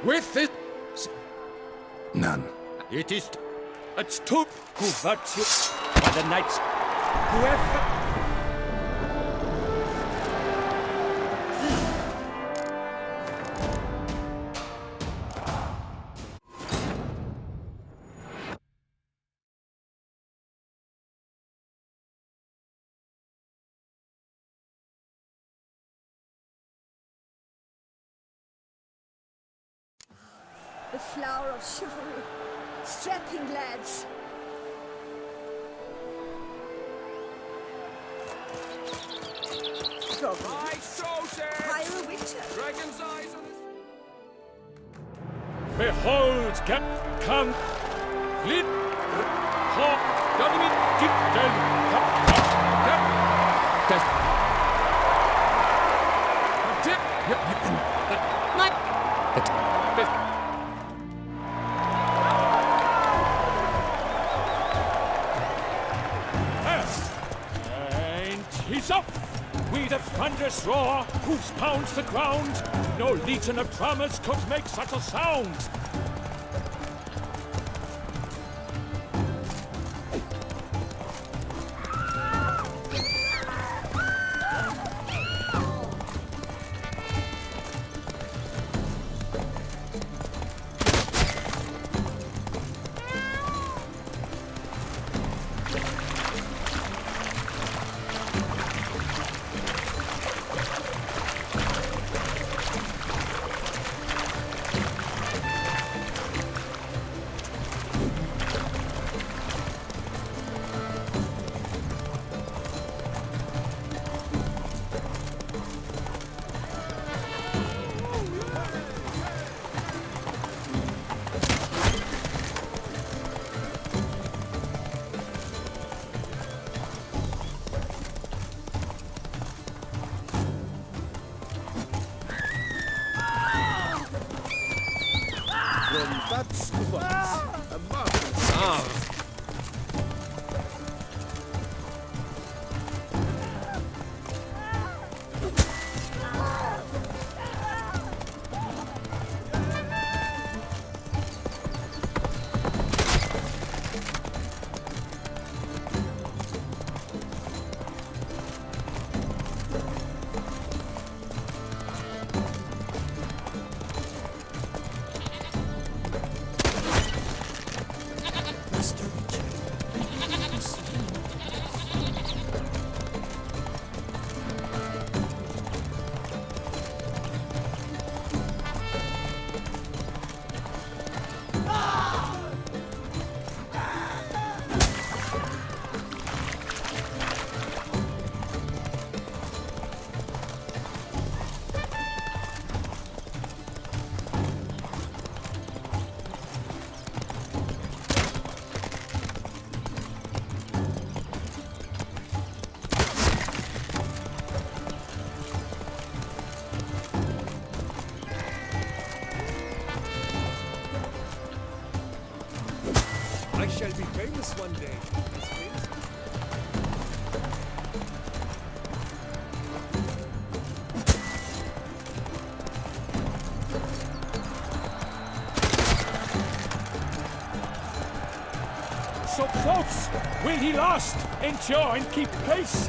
With this... None. It is... It's too... Who virtue... By the knights... Whoever... The flower of chivalry. Strapping lads. My sausage! Hire a winter. Dragon's eyes on his... Behold, come, Glid, Hawk, Dominant, Dipton, and he's up! With a thunderous roar, hoofs pounds the ground. No legion of drummers could make such a sound. Then that's the box. A marvelous. I shall be famous one day. As famous So close! Will he last? Endure and keep pace!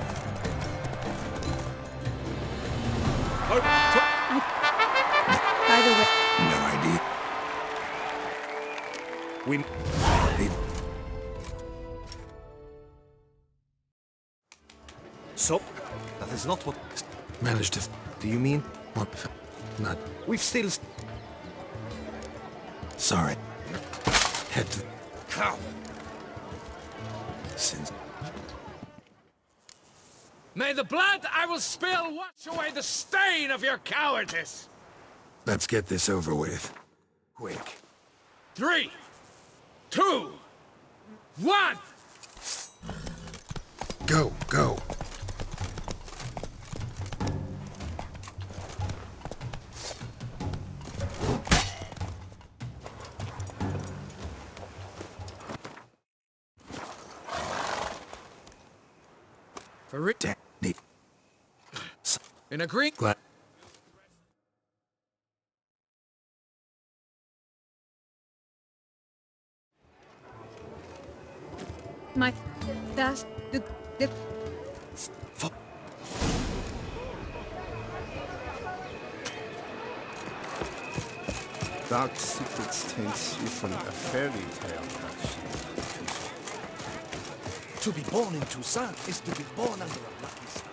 By the way, No idea. we... So, that is not what... Managed to... Do you mean? What? Not... We've still... Sorry. Head to... How? Since... May the blood I will spill wash away the stain of your cowardice! Let's get this over with. Quick. 3, 2, 1! Go, go. For real? Danny. In a green... Glad... My... That's... the... Dark secrets taints even a fairy tale, To be born in Toussaint is to be born under a lucky star.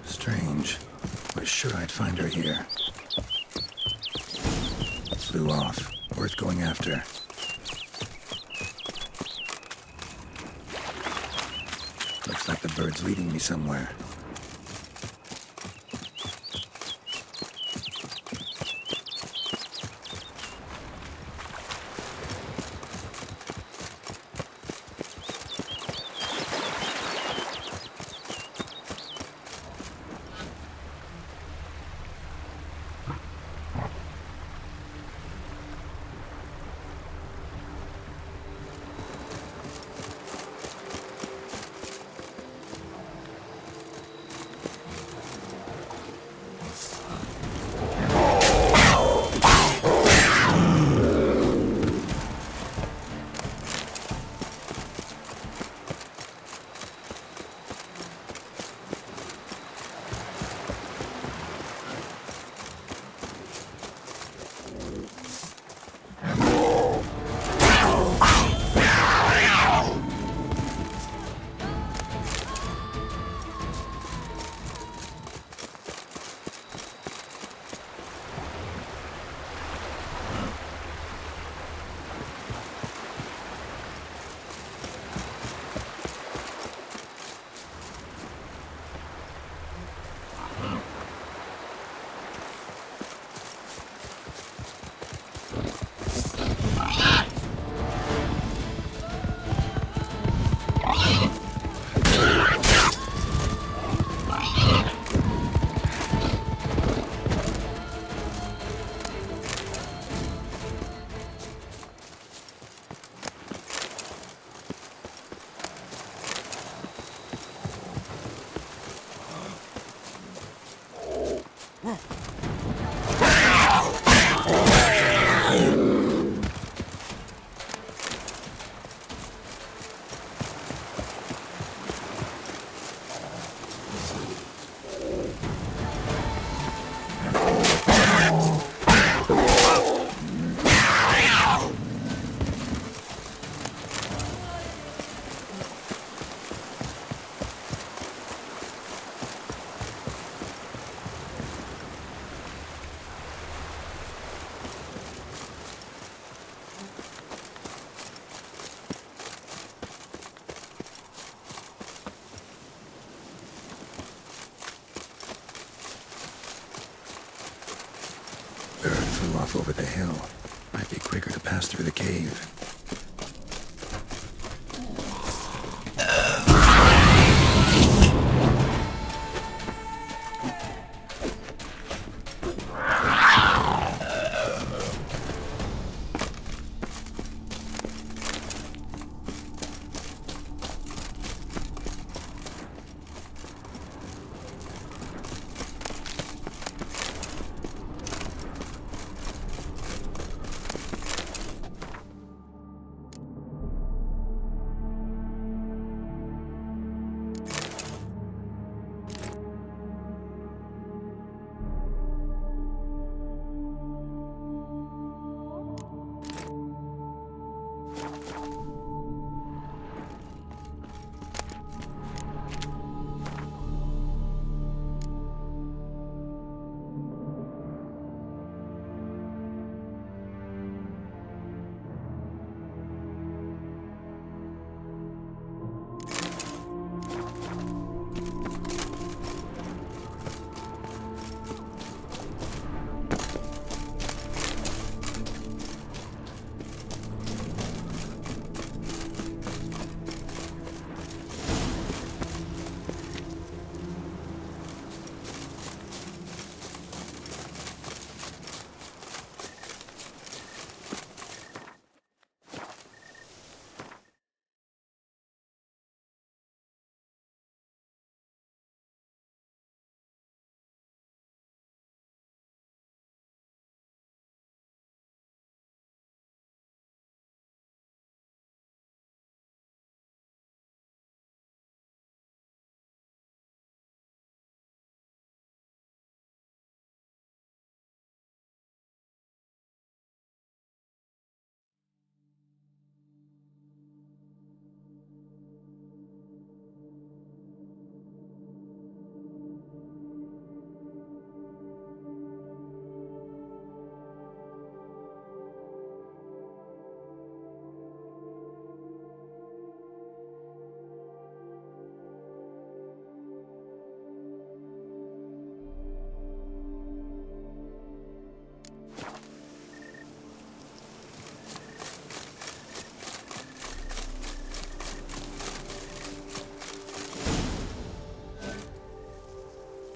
Strange. Was sure I'd find her here. Flew off. Worth going after. Looks like the bird's leading me somewhere. Bird flew off over the hill. Might be quicker to pass through the cave.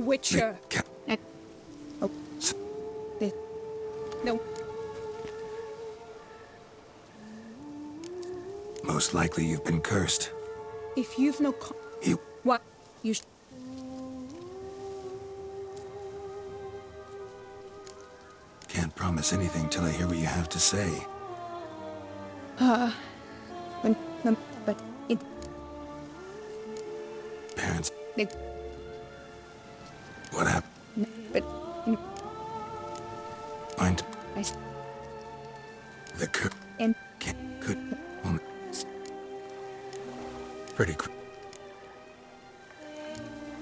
Witcher. Oh. No. Most likely you've been cursed. If you've no You... What? You Can't promise anything till I hear what you have to say. but it... Parents... They... What happened? But... Find... I... The curse... And... Could... Only... Pretty quick.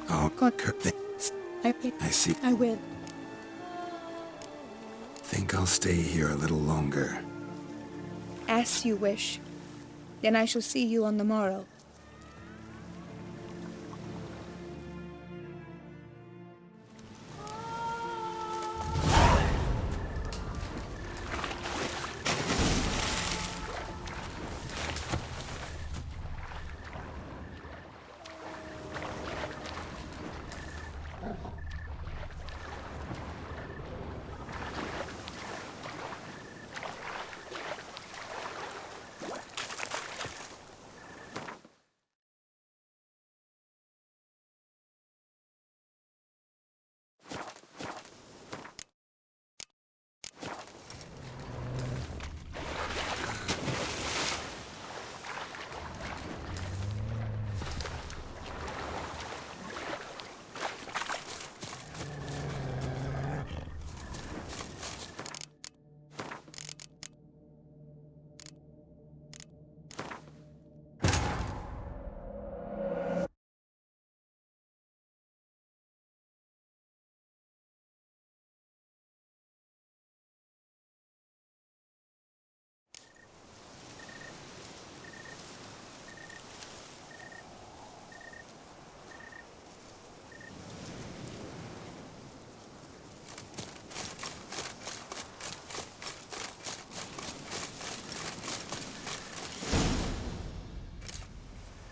Oh, I see. I will. Think I'll stay here a little longer. As you wish. Then I shall see you on the morrow.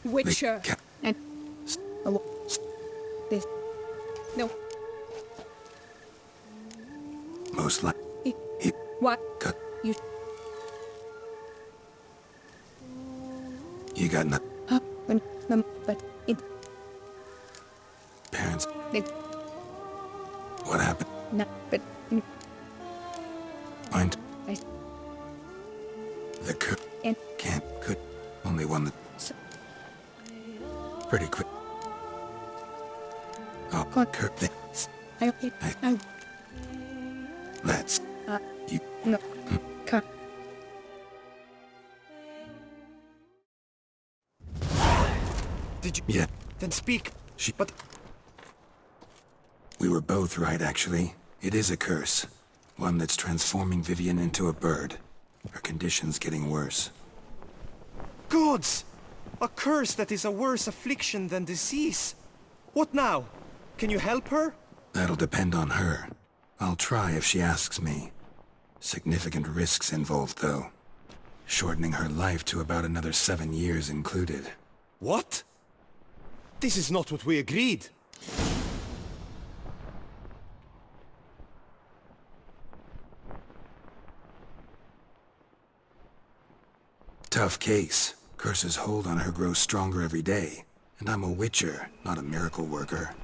Witcher. And... This... No. Most likely... What? You... You got nothing. But it... Parents... They... What happened? No, but... Find... I... The curse... And... Could... Only one that... Pretty quick. Oh, Kurt, let's... You... No. Can't. Did you... Yeah. Then speak. But... We were both right, actually. It is a curse. One that's transforming Vivian into a bird. Her condition's getting worse. Gods! A curse that is a worse affliction than disease. What now? Can you help her? That'll depend on her. I'll try if she asks me. Significant risks involved, though. Shortening her life to about another 7 years included. What? This is not what we agreed. Tough case. Curse's hold on her grows stronger every day. And I'm a witcher, not a miracle worker.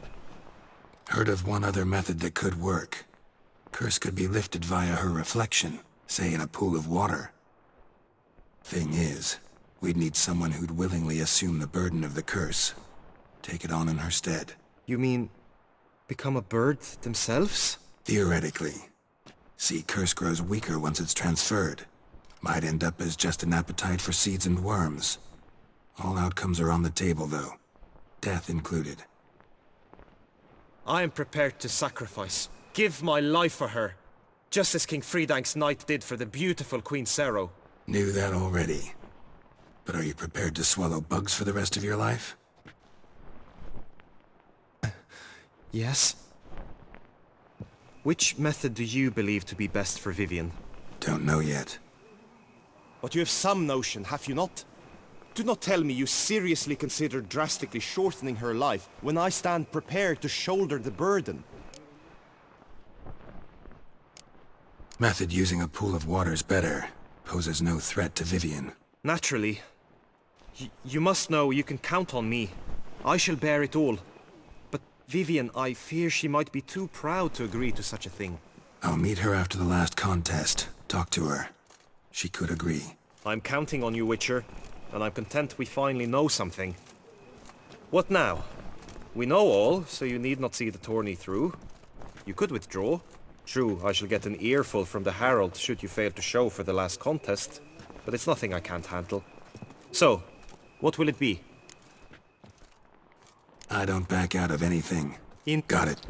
Heard of one other method that could work. Curse could be lifted via her reflection, say in a pool of water. Thing is, we'd need someone who'd willingly assume the burden of the curse. Take it on in her stead. You mean... become a bird themselves? Theoretically. See, curse grows weaker once it's transferred. Might end up as just an appetite for seeds and worms. All outcomes are on the table, though. Death included. I am prepared to sacrifice. Give my life for her. Just as King Fridank's knight did for the beautiful Queen Sero. Knew that already. But are you prepared to swallow bugs for the rest of your life? Yes. Which method do you believe to be best for Vivian? Don't know yet. But you have some notion, have you not? Do not tell me you seriously consider drastically shortening her life when I stand prepared to shoulder the burden. Method using a pool of water's better. Poses no threat to Vivian. Naturally. You must know you can count on me. I shall bear it all. But Vivian, I fear she might be too proud to agree to such a thing. I'll meet her after the last contest. Talk to her. She could agree. I'm counting on you, Witcher, and I'm content we finally know something. What now? We know all, so you need not see the tourney through. You could withdraw. True, I shall get an earful from the Herald should you fail to show for the last contest, but it's nothing I can't handle. So, what will it be? I don't back out of anything. Got it.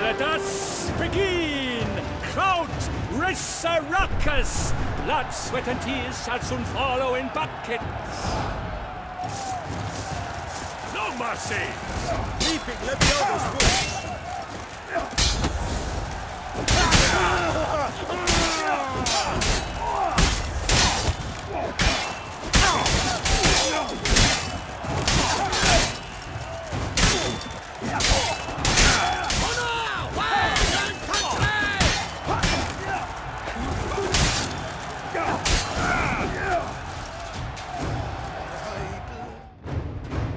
Let us begin! Kraut, Risaracus! Blood, sweat, and tears shall soon follow in buckets. No mercy! Keeping, let the others push!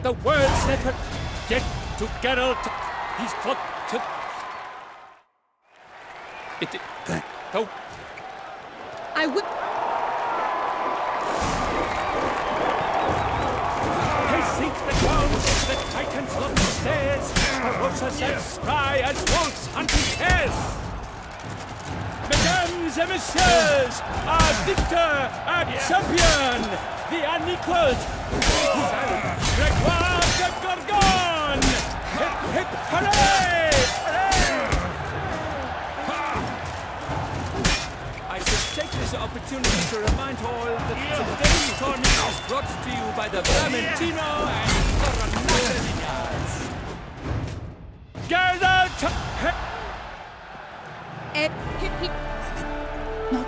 The words never get to Geralt. He's got to... Oh. I would... He seeks the ground, the Titans love the stairs, ferocious and spry as wolves hunting hares. Mesdames et messieurs, our victor, our champion, the unequaled, Gregoire de Gorgon! Hip, hip, hooray! I should take this opportunity to remind all that today's tournament is brought to you by the Vermentino and Coronado. Gather to... Not...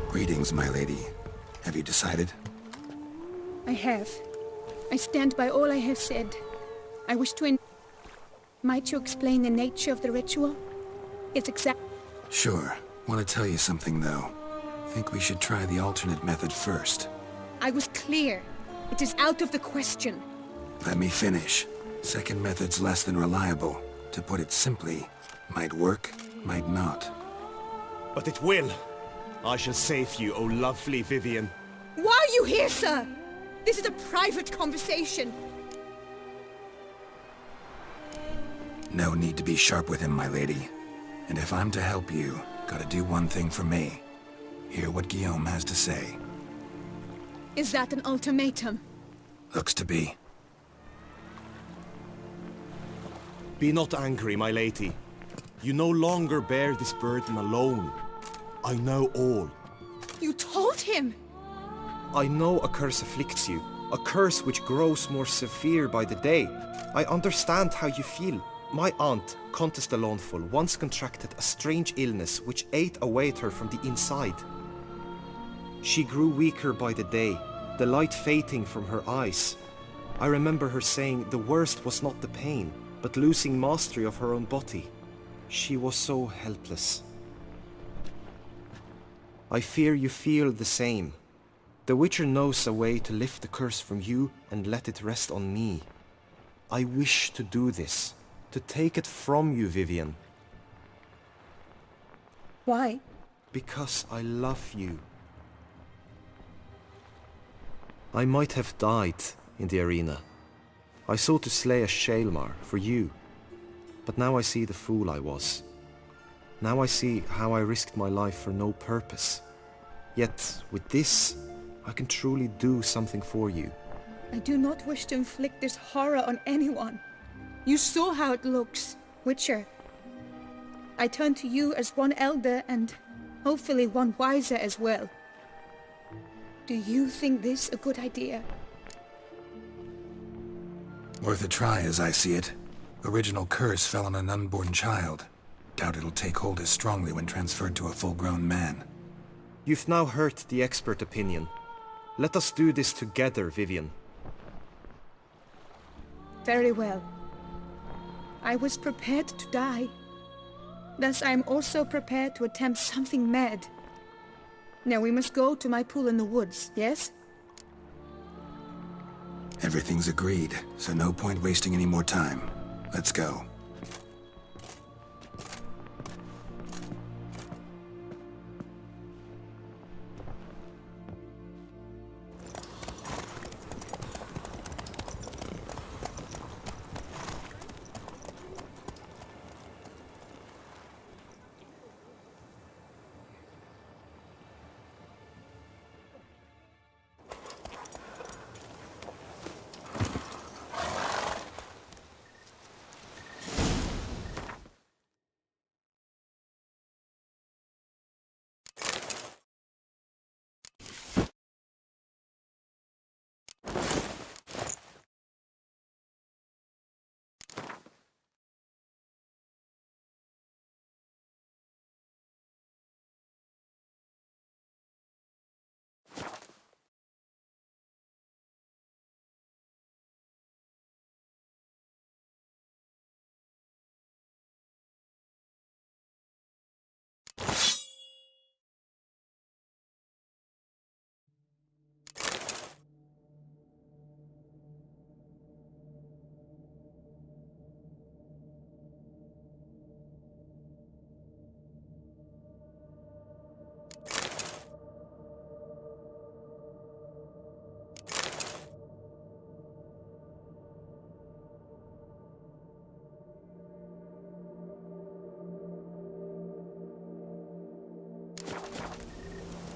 Greetings, my lady. Have you decided? I have. I stand by all I have said. I wish to... Might you explain the nature of the ritual? Its exact... Sure. Want to tell you something, though. Think we should try the alternate method first. I was clear. It is out of the question. Let me finish. Second method's less than reliable. To put it simply, might work, might not. But it will. I shall save you, O lovely Vivian. Why are you here, sir? This is a private conversation. No need to be sharp with him, my lady. And if I'm to help you, gotta do one thing for me. Hear what Guillaume has to say. Is that an ultimatum? Looks to be. Be not angry, my lady. You no longer bear this burden alone. I know all. You told him! I know a curse afflicts you. A curse which grows more severe by the day. I understand how you feel. My aunt, Countess de Launful, once contracted a strange illness which ate away at her from the inside. She grew weaker by the day, the light fading from her eyes. I remember her saying the worst was not the pain, but losing mastery of her own body. She was so helpless. I fear you feel the same. The Witcher knows a way to lift the curse from you and let it rest on me. I wish to do this, to take it from you, Vivian. Why? Because I love you. I might have died in the arena. I sought to slay a Shaelmar for you. But now I see the fool I was. Now I see how I risked my life for no purpose. Yet, with this, I can truly do something for you. I do not wish to inflict this horror on anyone. You saw how it looks, Witcher. I turn to you as one elder and hopefully one wiser as well. Do you think this a good idea? Worth a try, as I see it. Original curse fell on an unborn child. Doubt it'll take hold as strongly when transferred to a full-grown man. You've now heard the expert opinion. Let us do this together, Vivian. Very well. I was prepared to die. Thus I am also prepared to attempt something mad. Now we must go to my pool in the woods, yes? Everything's agreed, so no point wasting any more time. Let's go.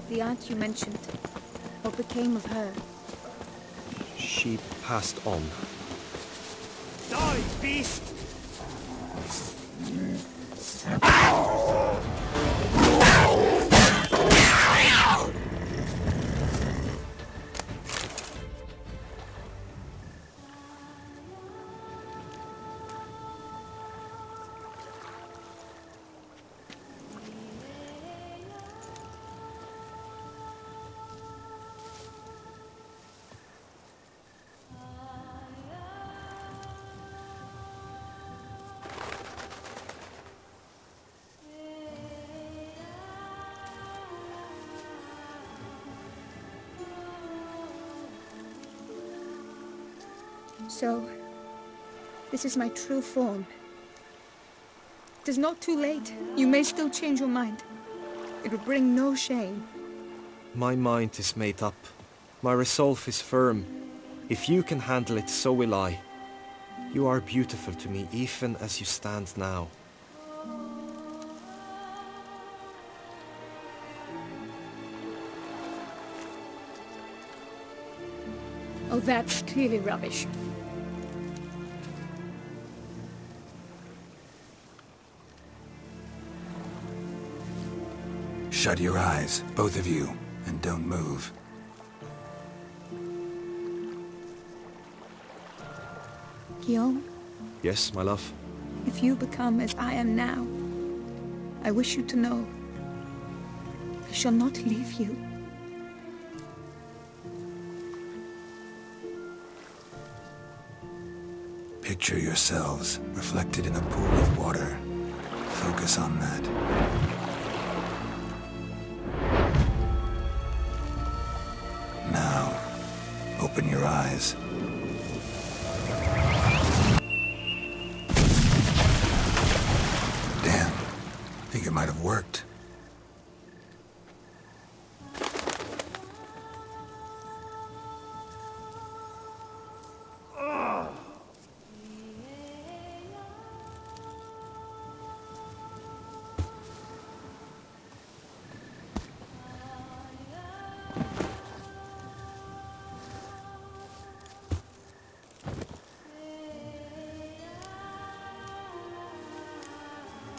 The aunt you mentioned. What became of her? She passed on. Die, beast! So, this is my true form. It is not too late. You may still change your mind. It would bring no shame. My mind is made up. My resolve is firm. If you can handle it, so will I. You are beautiful to me, even as you stand now. Oh, that's clearly rubbish. Shut your eyes, both of you, and don't move. Guillaume, Yes, my love? if you become as I am now, I wish you to know I shall not leave you. Picture yourselves reflected in a pool of water. Focus on that. Now, open your eyes. Damn, think it might have worked.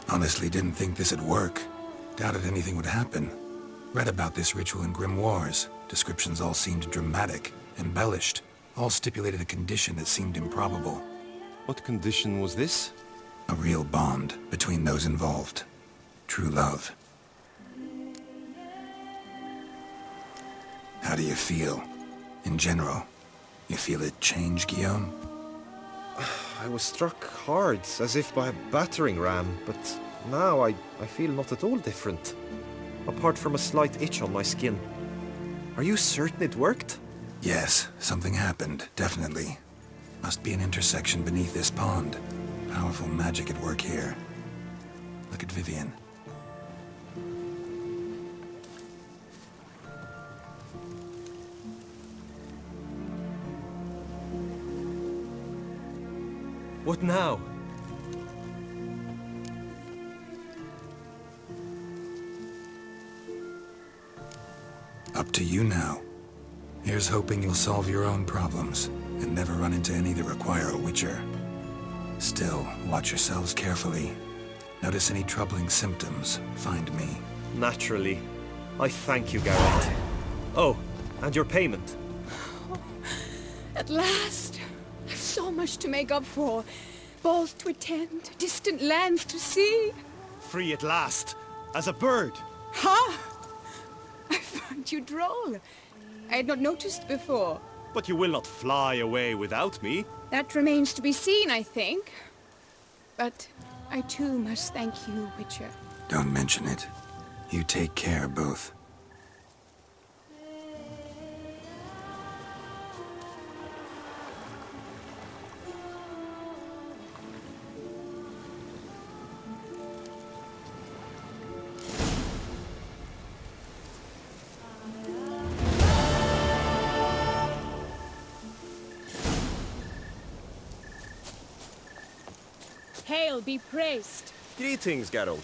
Honestly, didn't think this'd work. Doubted anything would happen. Read about this ritual in grimoires. Descriptions all seemed dramatic, embellished. All stipulated a condition that seemed improbable. What condition was this? A real bond between those involved. True love. How do you feel? In general, you feel it change, Guillaume? I was struck hard, as if by a battering ram, but now I feel not at all different. Apart from a slight itch on my skin. Are you certain it worked? Yes, something happened, definitely. Must be an intersection beneath this pond. Powerful magic at work here. Look at Vivian. What now? Up to you now. Here's hoping you'll solve your own problems, and never run into any that require a witcher. Still, watch yourselves carefully. Notice any troubling symptoms, find me. Naturally. I thank you, Garrett. Oh, and your payment. Oh, at last. I've so much to make up for. Balls to attend, distant lands to see. Free at last, as a bird. Ha! I find you droll. I had not noticed before. But you will not fly away without me. That remains to be seen, I think. But I too must thank you, Witcher. Don't mention it. You take care, both. Hail be praised. Greetings, Geralt.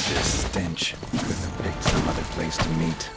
This stench. Couldn't have picked some other place to meet.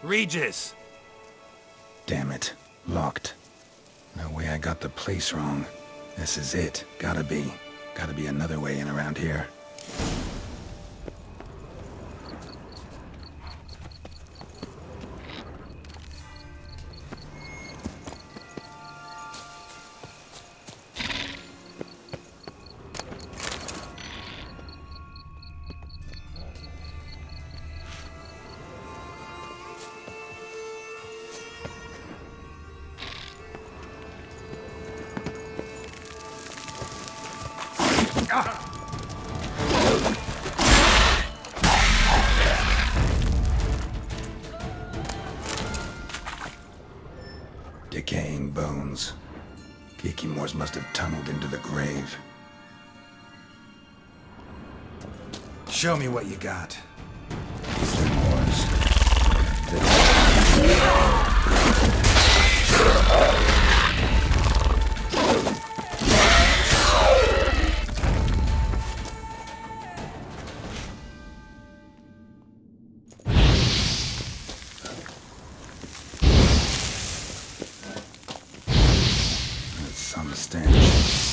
Regis! Damn it. Locked. No way I got the place wrong. This is it. Gotta be. Gotta be another way in around here. Decaying bones. Kikimors must have tunneled into the grave. Show me what you got. Some stench.